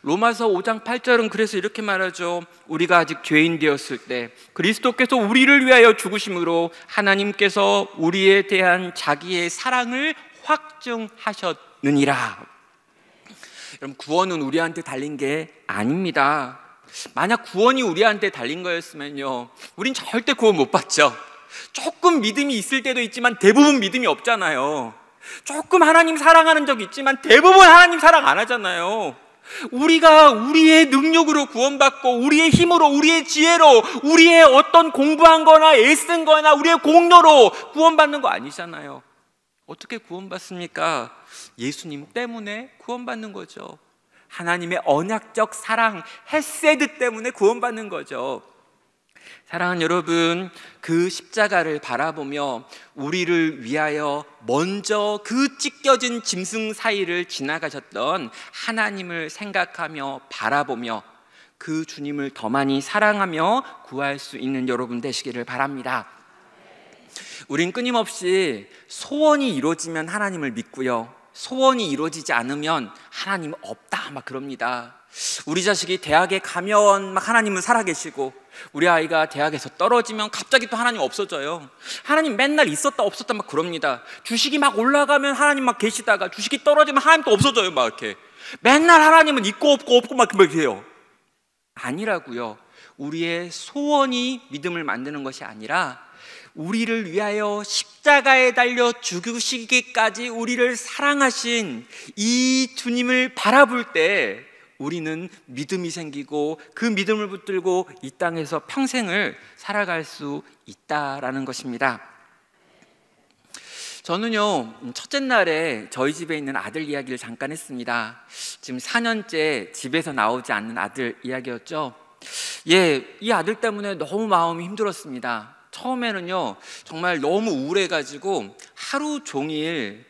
로마서 5장 8절은 그래서 이렇게 말하죠. 우리가 아직 죄인 되었을 때 그리스도께서 우리를 위하여 죽으심으로 하나님께서 우리에 대한 자기의 사랑을 확증하셨느니라. 여러분, 구원은 우리한테 달린 게 아닙니다. 만약 구원이 우리한테 달린 거였으면요, 우린 절대 구원 못 받죠. 조금 믿음이 있을 때도 있지만 대부분 믿음이 없잖아요. 조금 하나님 사랑하는 적이 있지만 대부분 하나님 사랑 안 하잖아요. 우리가 우리의 능력으로 구원받고 우리의 힘으로, 우리의 지혜로, 우리의 어떤 공부한 거나 애쓴 거나 우리의 공로로 구원받는 거 아니잖아요. 어떻게 구원받습니까? 예수님 때문에 구원받는 거죠. 하나님의 언약적 사랑, 헤세드 때문에 구원받는 거죠. 사랑하는 여러분, 그 십자가를 바라보며 우리를 위하여 먼저 그 찢겨진 짐승 사이를 지나가셨던 하나님을 생각하며 바라보며 그 주님을 더 많이 사랑하며 구할 수 있는 여러분 되시기를 바랍니다. 우린 끊임없이 소원이 이루어지면 하나님을 믿고요, 소원이 이루어지지 않으면 하나님 없다 막 그럽니다. 우리 자식이 대학에 가면 막 하나님은 살아계시고, 우리 아이가 대학에서 떨어지면 갑자기 또 하나님 없어져요. 하나님 맨날 있었다 없었다 막 그럽니다. 주식이 막 올라가면 하나님 막 계시다가 주식이 떨어지면 하나님 또 없어져요. 막 이렇게 맨날 하나님은 있고 없고 없고 막 그렇게 해요. 아니라고요. 우리의 소원이 믿음을 만드는 것이 아니라 우리를 위하여 십자가에 달려 죽으시기까지 우리를 사랑하신 이 주님을 바라볼 때 우리는 믿음이 생기고 그 믿음을 붙들고 이 땅에서 평생을 살아갈 수 있다라는 것입니다. 저는요, 첫째 날에 저희 집에 있는 아들 이야기를 잠깐 했습니다. 지금 4년째 집에서 나오지 않는 아들 이야기였죠. 이 아들 때문에 너무 마음이 힘들었습니다. 처음에는요, 정말 너무 우울해가지고 하루 종일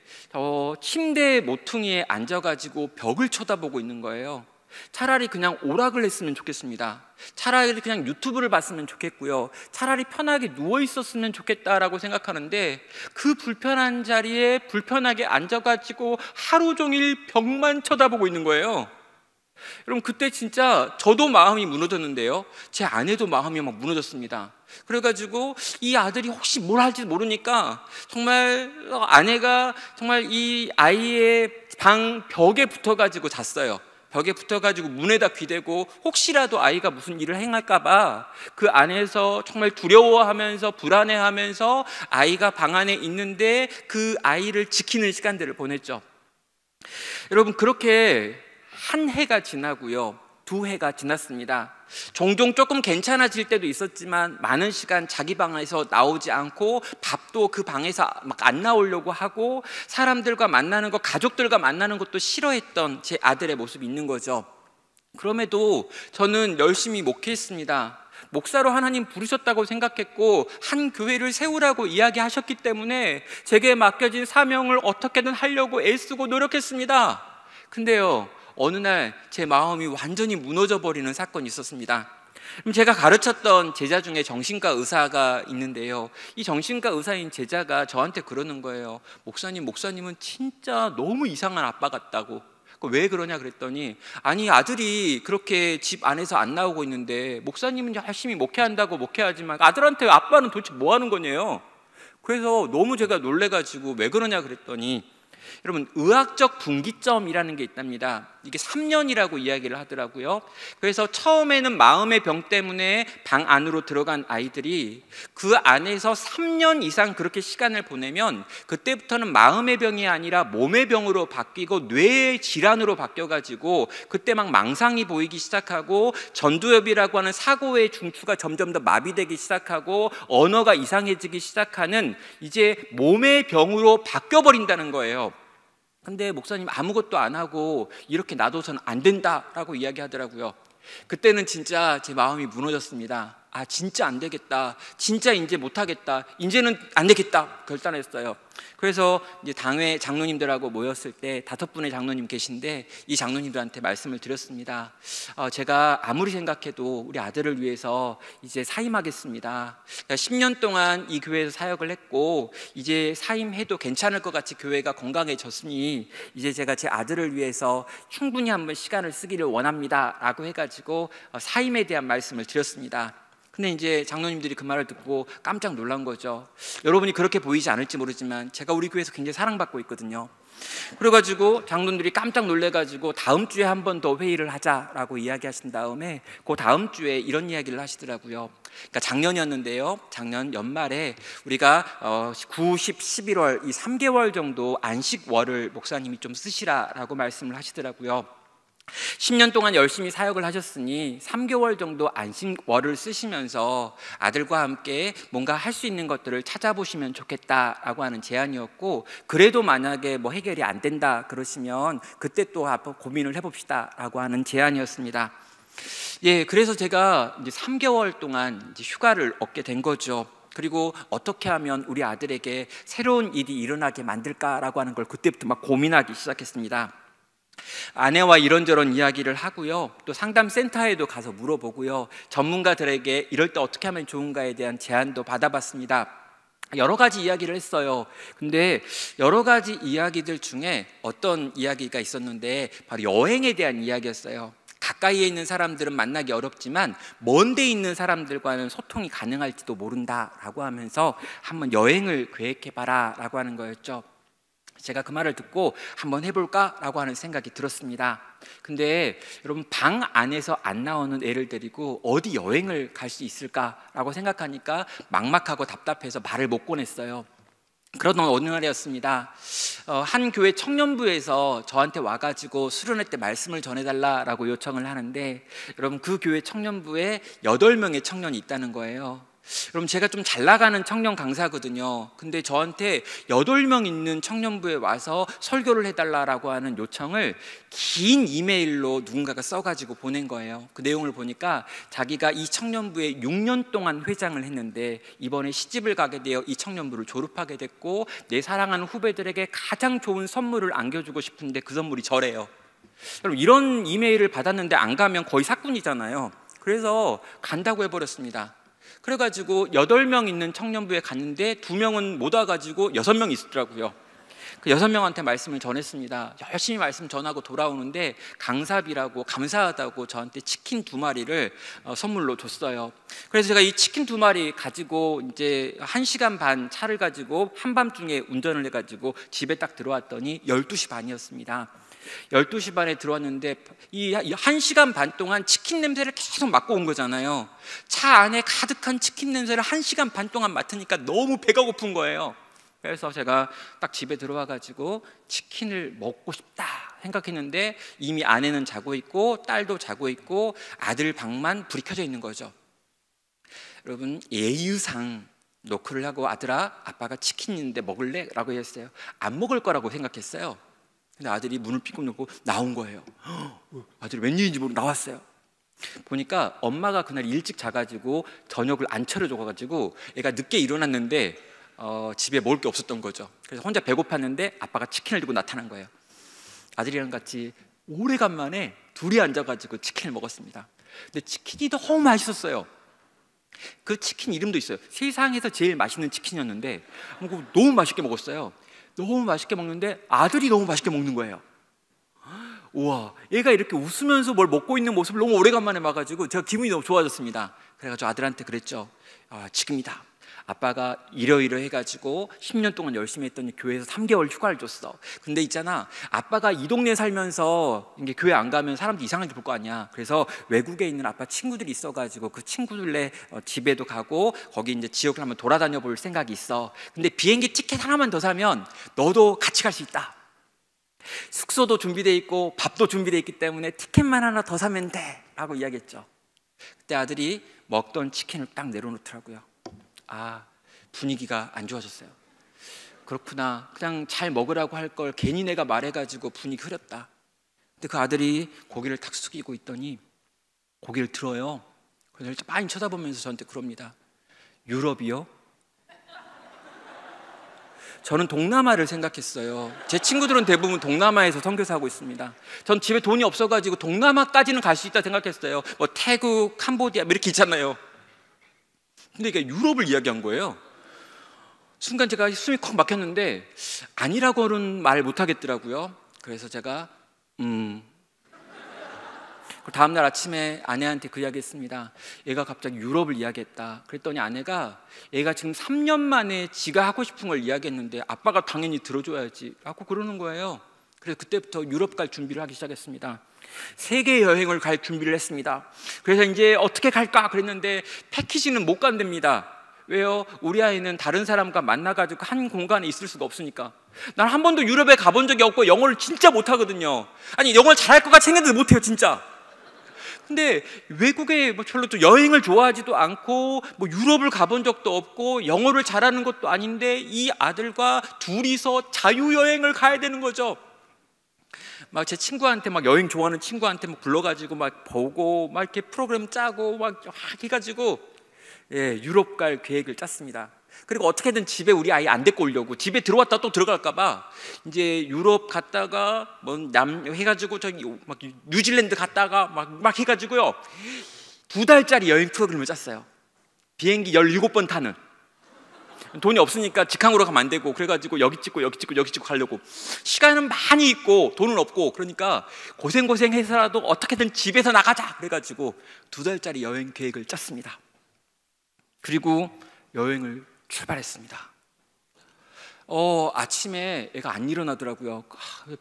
침대 모퉁이에 앉아가지고 벽을 쳐다보고 있는 거예요. 차라리 그냥 오락을 했으면 좋겠습니다. 차라리 그냥 유튜브를 봤으면 좋겠고요, 차라리 편하게 누워 있었으면 좋겠다라고 생각하는데 그 불편한 자리에 불편하게 앉아가지고 하루 종일 벽만 쳐다보고 있는 거예요. 여러분, 그때 진짜 저도 마음이 무너졌는데요, 제 아내도 마음이 막 무너졌습니다. 그래가지고 이 아들이 혹시 뭘 할지 모르니까 정말 아내가 정말 이 아이의 방 벽에 붙어가지고 잤어요. 벽에 붙어가지고 문에다 귀대고 혹시라도 아이가 무슨 일을 행할까봐 그 안에서 정말 두려워하면서 불안해하면서 아이가 방 안에 있는데 그 아이를 지키는 시간들을 보냈죠. 여러분, 그렇게 한 해가 지나고요, 2해가 지났습니다. 종종 조금 괜찮아질 때도 있었지만 많은 시간 자기 방에서 나오지 않고 밥도 그 방에서 막 안 나오려고 하고 사람들과 만나는 것, 가족들과 만나는 것도 싫어했던 제 아들의 모습이 있는 거죠. 그럼에도 저는 열심히 목회했습니다. 목사로 하나님 부르셨다고 생각했고 한 교회를 세우라고 이야기하셨기 때문에 제게 맡겨진 사명을 어떻게든 하려고 애쓰고 노력했습니다. 근데요, 어느 날 제 마음이 완전히 무너져 버리는 사건이 있었습니다. 제가 가르쳤던 제자 중에 정신과 의사가 있는데요, 이 정신과 의사인 제자가 저한테 그러는 거예요. 목사님은 진짜 너무 이상한 아빠 같다고. 왜 그러냐 그랬더니, 아니 아들이 그렇게 집 안에서 안 나오고 있는데 목사님은 열심히 목회한다고 목회하지만 아들한테 아빠는 도대체 뭐 하는 거냐요. 그래서 너무 제가 놀래가지고 왜 그러냐 그랬더니, 여러분, 의학적 분기점이라는 게 있답니다. 이게 3년이라고 이야기를 하더라고요. 그래서 처음에는 마음의 병 때문에 방 안으로 들어간 아이들이 그 안에서 3년 이상 그렇게 시간을 보내면 그때부터는 마음의 병이 아니라 몸의 병으로 바뀌고 뇌의 질환으로 바뀌어가지고 그때 막 망상이 보이기 시작하고 전두엽이라고 하는 사고의 중추가 점점 더 마비되기 시작하고 언어가 이상해지기 시작하는 이제 몸의 병으로 바뀌어버린다는 거예요. 근데 목사님 아무것도 안 하고 이렇게 놔둬서는 안 된다라고 이야기하더라고요. 그때는 진짜 제 마음이 무너졌습니다. 아, 진짜 안 되겠다, 진짜 이제 못하겠다, 이제는 안 되겠다 결단했어요. 그래서 이제 당회 장로님들하고 모였을 때 5분의 장로님 계신데 이 장로님들한테 말씀을 드렸습니다. 제가 아무리 생각해도 우리 아들을 위해서 이제 사임하겠습니다. 10년 동안 이 교회에서 사역을 했고 이제 사임해도 괜찮을 것 같이 교회가 건강해졌으니 이제 제가 제 아들을 위해서 충분히 한번 시간을 쓰기를 원합니다 라고 해가지고 사임에 대한 말씀을 드렸습니다. 근데 이제 장로님들이 그 말을 듣고 깜짝 놀란 거죠. 여러분이 그렇게 보이지 않을지 모르지만 제가 우리 교회에서 굉장히 사랑받고 있거든요. 그래가지고 장로님들이 깜짝 놀래가지고 다음 주에 한 번 더 회의를 하자라고 이야기하신 다음에 그 다음 주에 이런 이야기를 하시더라고요. 그러니까 작년이었는데요. 작년 연말에 우리가 9, 10, 11월 이 3개월 정도 안식월을 목사님이 좀 쓰시라라고 말씀을 하시더라고요. 10년 동안 열심히 사역을 하셨으니 3개월 정도 안식월을 쓰시면서 아들과 함께 뭔가 할 수 있는 것들을 찾아보시면 좋겠다라고 하는 제안이었고, 그래도 만약에 뭐 해결이 안 된다 그러시면 그때 또 한번 고민을 해봅시다라고 하는 제안이었습니다. 예, 그래서 제가 이제 3개월 동안 이제 휴가를 얻게 된 거죠. 그리고 어떻게 하면 우리 아들에게 새로운 일이 일어나게 만들까라고 하는 걸 그때부터 막 고민하기 시작했습니다. 아내와 이런저런 이야기를 하고요, 또 상담센터에도 가서 물어보고요, 전문가들에게 이럴 때 어떻게 하면 좋은가에 대한 제안도 받아봤습니다. 여러 가지 이야기를 했어요. 근데 여러 가지 이야기들 중에 어떤 이야기가 있었는데 바로 여행에 대한 이야기였어요. 가까이에 있는 사람들은 만나기 어렵지만 먼 데 있는 사람들과는 소통이 가능할지도 모른다라고 하면서 한번 여행을 계획해봐라 라고 하는 거였죠. 제가 그 말을 듣고 한번 해볼까라고 하는 생각이 들었습니다. 근데 여러분, 방 안에서 안 나오는 애를 데리고 어디 여행을 갈 수 있을까라고 생각하니까 막막하고 답답해서 말을 못 꺼냈어요. 그러던 어느 날이었습니다. 한 교회 청년부에서 저한테 와가지고 수련회 때 말씀을 전해달라라고 요청을 하는데, 여러분 그 교회 청년부에 8명의 청년이 있다는 거예요. 여러분, 제가 좀 잘 나가는 청년 강사거든요. 근데 저한테 8명 있는 청년부에 와서 설교를 해달라고 하는 요청을 긴 이메일로 누군가가 써가지고 보낸 거예요. 그 내용을 보니까 자기가 이 청년부에 6년 동안 회장을 했는데 이번에 시집을 가게 되어 이 청년부를 졸업하게 됐고, 내 사랑하는 후배들에게 가장 좋은 선물을 안겨주고 싶은데 그 선물이 저래요. 여러분, 이런 이메일을 받았는데 안 가면 거의 사건이잖아요. 그래서 간다고 해버렸습니다. 그래가지고 8명 있는 청년부에 갔는데 2명은 못 와가지고 6명 있었더라고요. 그 6명한테 말씀을 전했습니다. 열심히 말씀 전하고 돌아오는데 강사비라고 감사하다고 저한테 치킨 2마리를 선물로 줬어요. 그래서 제가 이 치킨 2마리 가지고 이제 1시간 반 차를 가지고 한밤중에 운전을 해가지고 집에 딱 들어왔더니 12시 반이었습니다. 12시 반에 들어왔는데 이 1시간 반 동안 치킨 냄새를 계속 맡고 온 거잖아요. 차 안에 가득한 치킨 냄새를 1시간 반 동안 맡으니까 너무 배가 고픈 거예요. 그래서 제가 딱 집에 들어와가지고 치킨을 먹고 싶다 생각했는데 이미 아내는 자고 있고 딸도 자고 있고 아들 방만 불이 켜져 있는 거죠. 여러분, 예의상 노크를 하고 아들아, 아빠가 치킨 있는데 먹을래? 라고 했어요. 안 먹을 거라고 생각했어요. 근데 아들이 문을 삐끔 열고 나온 거예요. 아들이 웬일인지 모르고 나왔어요. 보니까 엄마가 그날 일찍 자가지고 저녁을 안 차려줘가지고 애가 늦게 일어났는데 집에 먹을 게 없었던 거죠. 그래서 혼자 배고팠는데 아빠가 치킨을 들고 나타난 거예요. 아들이랑 같이 오래간만에 둘이 앉아가지고 치킨을 먹었습니다. 근데 치킨이 너무 맛있었어요. 그 치킨 이름도 있어요. 세상에서 제일 맛있는 치킨이었는데 너무 맛있게 먹었어요. 너무 맛있게 먹는데 아들이 너무 맛있게 먹는 거예요. 우와, 얘가 이렇게 웃으면서 뭘 먹고 있는 모습을 너무 오래간만에 봐가지고 제가 기분이 너무 좋아졌습니다. 그래가지고 아들한테 그랬죠. 지금이다. 아빠가 이러이러해가지고 10년 동안 열심히 했더니 교회에서 3개월 휴가를 줬어. 근데 있잖아, 아빠가 이 동네 살면서 이게 교회 안 가면 사람들이 이상하게 볼 거 아니야. 그래서 외국에 있는 아빠 친구들이 있어가지고 그 친구들네 집에도 가고 거기 이제 지역을 한번 돌아다녀 볼 생각이 있어. 근데 비행기 티켓 하나만 더 사면 너도 같이 갈 수 있다. 숙소도 준비돼 있고 밥도 준비돼 있기 때문에 티켓만 하나 더 사면 돼 라고 이야기했죠. 그때 아들이 먹던 치킨을 딱 내려놓더라고요. 분위기가 안 좋아졌어요. 그렇구나, 그냥 잘 먹으라고 할 걸 괜히 내가 말해가지고 분위기 흐렸다. 근데 그 아들이 고개를 탁 숙이고 있더니 고개를 들어요. 그래서 많이 쳐다보면서 저한테 그럽니다. 유럽이요? 저는 동남아를 생각했어요. 제 친구들은 대부분 동남아에서 선교사하고 있습니다. 전 집에 돈이 없어가지고 동남아까지는 갈 수 있다 생각했어요. 뭐 태국, 캄보디아 이렇게 있잖아요. 근데 이게 유럽을 이야기한 거예요. 순간 제가 숨이 콱 막혔는데 아니라고는 말 못하겠더라고요. 그래서 제가 다음날 아침에 아내한테 그 이야기했습니다. 얘가 갑자기 유럽을 이야기했다. 그랬더니 아내가 얘가 지금 3년 만에 지가 하고 싶은 걸 이야기했는데 아빠가 당연히 들어줘야지 라고 그러는 거예요. 그래서 그때부터 유럽 갈 준비를 하기 시작했습니다. 세계 여행을 갈 준비를 했습니다. 그래서 이제 어떻게 갈까 그랬는데 패키지는 못 간답니다. 왜요? 우리 아이는 다른 사람과 만나가지고 한 공간에 있을 수가 없으니까. 난 한 번도 유럽에 가본 적이 없고 영어를 진짜 못하거든요. 아니 영어를 잘할 것 같이 생겼는데 못해요 진짜. 근데 외국에 뭐 별로 또 여행을 좋아하지도 않고 뭐 유럽을 가본 적도 없고 영어를 잘하는 것도 아닌데 이 아들과 둘이서 자유여행을 가야 되는 거죠. 막 제 친구한테 막 여행 좋아하는 친구한테 막 불러가지고 막 보고 막 이렇게 프로그램 짜고 막 해가지고 유럽 갈 계획을 짰습니다. 그리고 어떻게든 집에 우리 아이 안 데리고 오려고, 집에 들어왔다 또 들어갈까봐 이제 유럽 갔다가 뭐 해가지고 저기 막 뉴질랜드 갔다가 막 해가지고요 2달짜리 여행 프로그램을 짰어요. 비행기 17번 타는. 돈이 없으니까 직항으로 가면 안 되고 그래가지고 여기 찍고 여기 찍고 여기 찍고 가려고 시간은 많이 있고 돈은 없고 그러니까 고생해서라도 어떻게든 집에서 나가자 그래가지고 2달짜리 여행 계획을 짰습니다. 그리고 여행을 출발했습니다. 아침에 애가 안 일어나더라고요.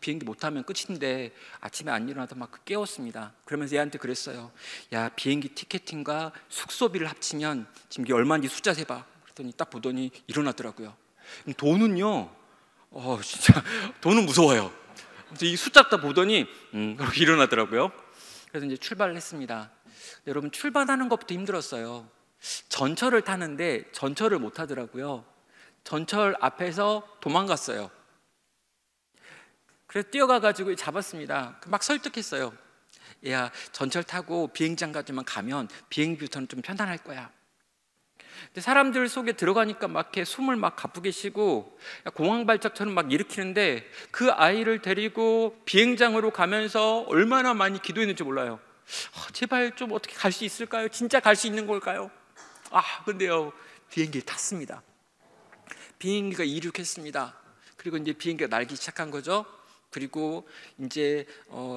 비행기 못 타면 끝인데 아침에 안 일어나다 막 깨웠습니다. 그러면서 얘한테 그랬어요. 야, 비행기 티켓팅과 숙소비를 합치면 지금 이게 얼마인지 숫자 세봐. 그랬더니 딱 보더니 일어나더라고요. 돈은요, 진짜 돈은 무서워요. 이 숫자 딱 보더니 그렇게 일어나더라고요. 그래서 이제 출발을 했습니다. 여러분, 출발하는 것부터 힘들었어요. 전철을 타는데 전철을 못 타더라고요. 전철 앞에서 도망갔어요. 그래서 뛰어가가지고 잡았습니다. 막 설득했어요. 야, 전철 타고 비행장까지만 가면 비행기부터는 좀 편안할 거야. 근데 사람들 속에 들어가니까 막 이렇게 숨을 막 가쁘게 쉬고 공황 발작처럼 막 일으키는데 그 아이를 데리고 비행장으로 가면서 얼마나 많이 기도했는지 몰라요. 제발 좀 어떻게 갈 수 있을까요? 진짜 갈 수 있는 걸까요? 근데요, 비행기를 탔습니다. 비행기가 이륙했습니다. 그리고 이제 비행기가 날기 시작한 거죠. 그리고 이제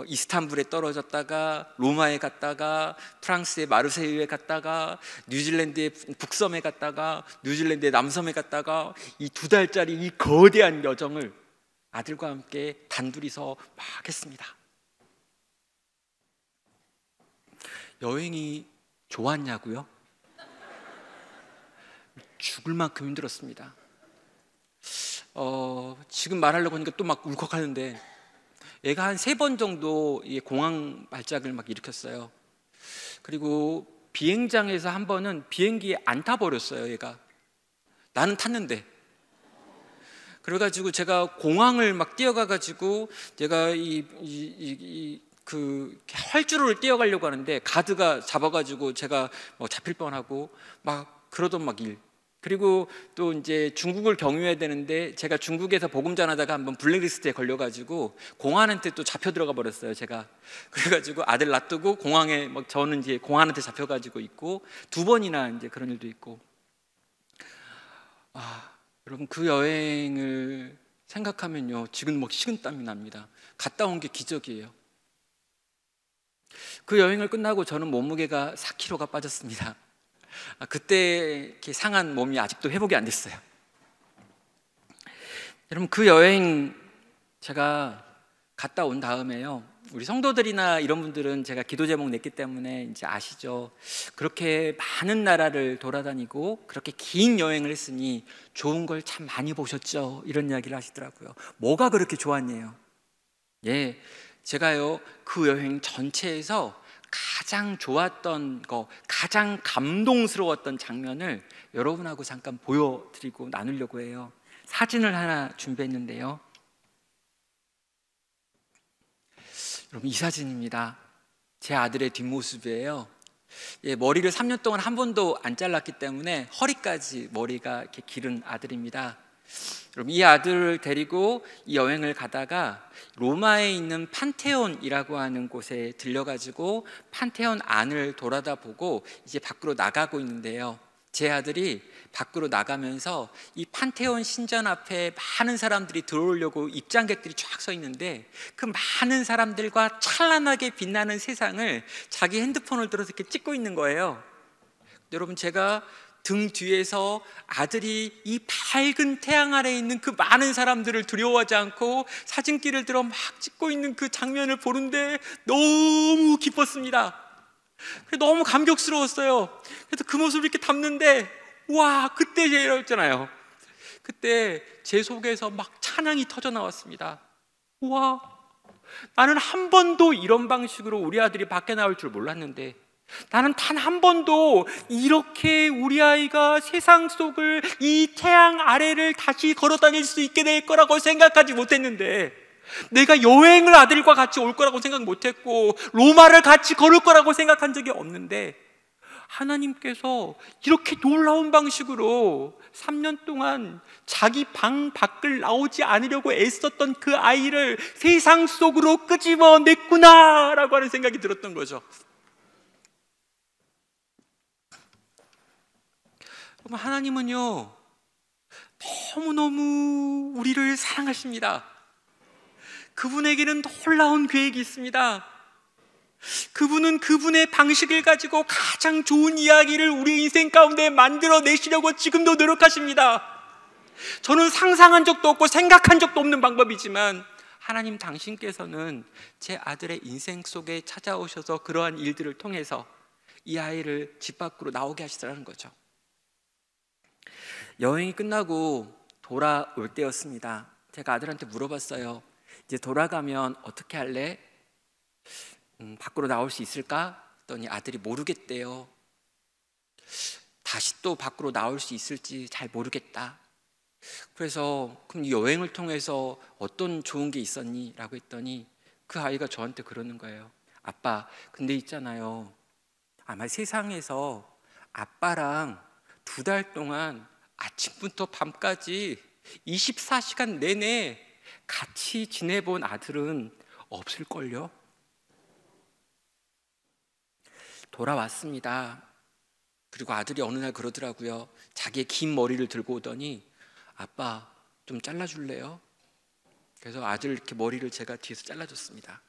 이스탄불에 떨어졌다가 로마에 갔다가 프랑스의 마르세유에 갔다가 뉴질랜드의 북섬에 갔다가 뉴질랜드의 남섬에 갔다가 이 2달짜리 이 거대한 여정을 아들과 함께 단둘이서 막 했습니다. 여행이 좋았냐고요? 죽을 만큼 힘들었습니다. 지금 말하려고 하니까 또 막 울컥하는데 얘가 한 3번 정도 공황 발작을 막 일으켰어요. 그리고 비행장에서 한 번은 비행기에 안 타버렸어요. 얘가 나는 탔는데. 그래가지고 제가 공항을 막 뛰어가가지고 제가 그 활주로를 뛰어가려고 하는데 가드가 잡아가지고 제가 잡힐 뻔하고 막 그러던 막 일. 그리고 또 이제 중국을 경유해야 되는데 제가 중국에서 보금 전하다가 한번 블랙리스트에 걸려가지고 공안한테 또 잡혀 들어가 버렸어요. 제가 그래가지고 아들 놔두고 공항에 막 저는 이제 공안한테 잡혀가지고 있고 2번이나 이제 그런 일도 있고. 여러분, 그 여행을 생각하면요 지금 막 식은땀이 납니다. 갔다 온 게 기적이에요. 그 여행을 끝나고 저는 몸무게가 4kg가 빠졌습니다. 그때 이렇게 상한 몸이 아직도 회복이 안 됐어요. 여러분, 그 여행 제가 갔다 온 다음에요, 우리 성도들이나 이런 분들은 제가 기도 제목 냈기 때문에 이제 아시죠. 그렇게 많은 나라를 돌아다니고 그렇게 긴 여행을 했으니 좋은 걸 참 많이 보셨죠? 이런 이야기를 하시더라고요. 뭐가 그렇게 좋았냐요? 제가요 그 여행 전체에서 가장 좋았던 거, 가장 감동스러웠던 장면을 여러분하고 잠깐 보여드리고 나누려고 해요. 사진을 하나 준비했는데요. 여러분, 이 사진입니다. 제 아들의 뒷모습이에요. 머리를 3년 동안 한 번도 안 잘랐기 때문에 허리까지 머리가 이렇게 기른 아들입니다. 여러분, 이 아들을 데리고 이 여행을 가다가 로마에 있는 판테온이라고 하는 곳에 들려가지고 판테온 안을 돌아다 보고 이제 밖으로 나가고 있는데요, 제 아들이 밖으로 나가면서 이 판테온 신전 앞에 많은 사람들이 들어오려고 입장객들이 쫙 서 있는데 그 많은 사람들과 찬란하게 빛나는 세상을 자기 핸드폰을 들어서 이렇게 찍고 있는 거예요. 여러분, 제가 등 뒤에서 아들이 이 밝은 태양 아래에 있는 그 많은 사람들을 두려워하지 않고 사진기를 들어 막 찍고 있는 그 장면을 보는데 너무 기뻤습니다. 너무 감격스러웠어요. 그래서 그 모습을 이렇게 담는데, 와, 그때 제가 있잖아요. 그때 제 속에서 막 찬양이 터져 나왔습니다. 와, 나는 한 번도 이런 방식으로 우리 아들이 밖에 나올 줄 몰랐는데, 나는 단 한 번도 이렇게 우리 아이가 세상 속을, 이 태양 아래를 다시 걸어 다닐 수 있게 될 거라고 생각하지 못했는데, 내가 여행을 아들과 같이 올 거라고 생각 못했고 로마를 같이 걸을 거라고 생각한 적이 없는데, 하나님께서 이렇게 놀라운 방식으로 3년 동안 자기 방 밖을 나오지 않으려고 애썼던 그 아이를 세상 속으로 끄집어냈구나 라고 하는 생각이 들었던 거죠. 하나님은요, 너무너무 우리를 사랑하십니다. 그분에게는 놀라운 계획이 있습니다. 그분은 그분의 방식을 가지고 가장 좋은 이야기를 우리 인생 가운데 만들어내시려고 지금도 노력하십니다. 저는 상상한 적도 없고 생각한 적도 없는 방법이지만 하나님 당신께서는 제 아들의 인생 속에 찾아오셔서 그러한 일들을 통해서 이 아이를 집 밖으로 나오게 하시더라는 거죠. 여행이 끝나고 돌아올 때였습니다. 제가 아들한테 물어봤어요. 이제 돌아가면 어떻게 할래? 밖으로 나올 수 있을까? 했더니 아들이 모르겠대요. 다시 또 밖으로 나올 수 있을지 잘 모르겠다. 그래서 그럼 이 여행을 통해서 어떤 좋은 게 있었니? 라고 했더니 그 아이가 저한테 그러는 거예요. 아빠, 근데 있잖아요, 아마 세상에서 아빠랑 2달 동안 아침부터 밤까지 24시간 내내 같이 지내본 아들은 없을걸요? 돌아왔습니다. 그리고 아들이 어느 날 그러더라고요. 자기의 긴 머리를 들고 오더니 아빠, 좀 잘라줄래요? 그래서 아들 이렇게 머리를 제가 뒤에서 잘라줬습니다.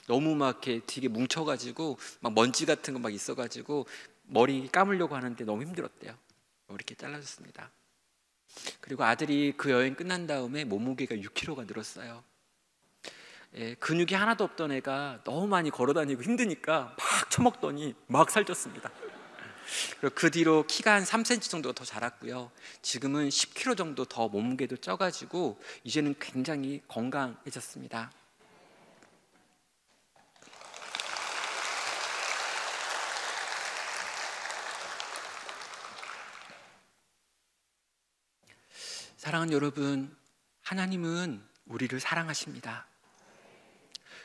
너무 막 이렇게 되게 뭉쳐가지고 막 먼지 같은 거 막 있어가지고 머리 감으려고 하는데 너무 힘들었대요. 이렇게 잘라줬습니다. 그리고 아들이 그 여행 끝난 다음에 몸무게가 6kg가 늘었어요. 근육이 하나도 없던 애가 너무 많이 걸어다니고 힘드니까 막 처먹더니 막 살쪘습니다. 그리고 그 뒤로 키가 한 3cm 정도 더 자랐고요. 지금은 10kg 정도 더 몸무게도 쪄가지고 이제는 굉장히 건강해졌습니다. 사랑하는 여러분, 하나님은 우리를 사랑하십니다.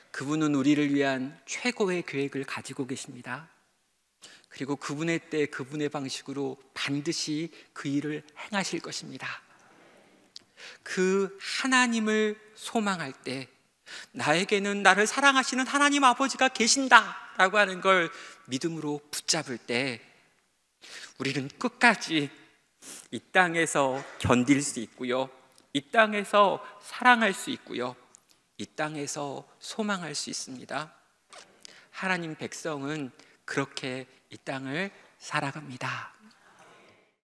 그분은 우리를 위한 최고의 계획을 가지고 계십니다. 그리고 그분의 때 그분의 방식으로 반드시 그 일을 행하실 것입니다. 그 하나님을 소망할 때 나에게는 나를 사랑하시는 하나님 아버지가 계신다라고 하는 걸 믿음으로 붙잡을 때 우리는 끝까지 이 땅에서 견딜 수 있고요, 이 땅에서 사랑할 수 있고요, 이 땅에서 소망할 수 있습니다. 하나님 백성은 그렇게 이 땅을 살아갑니다.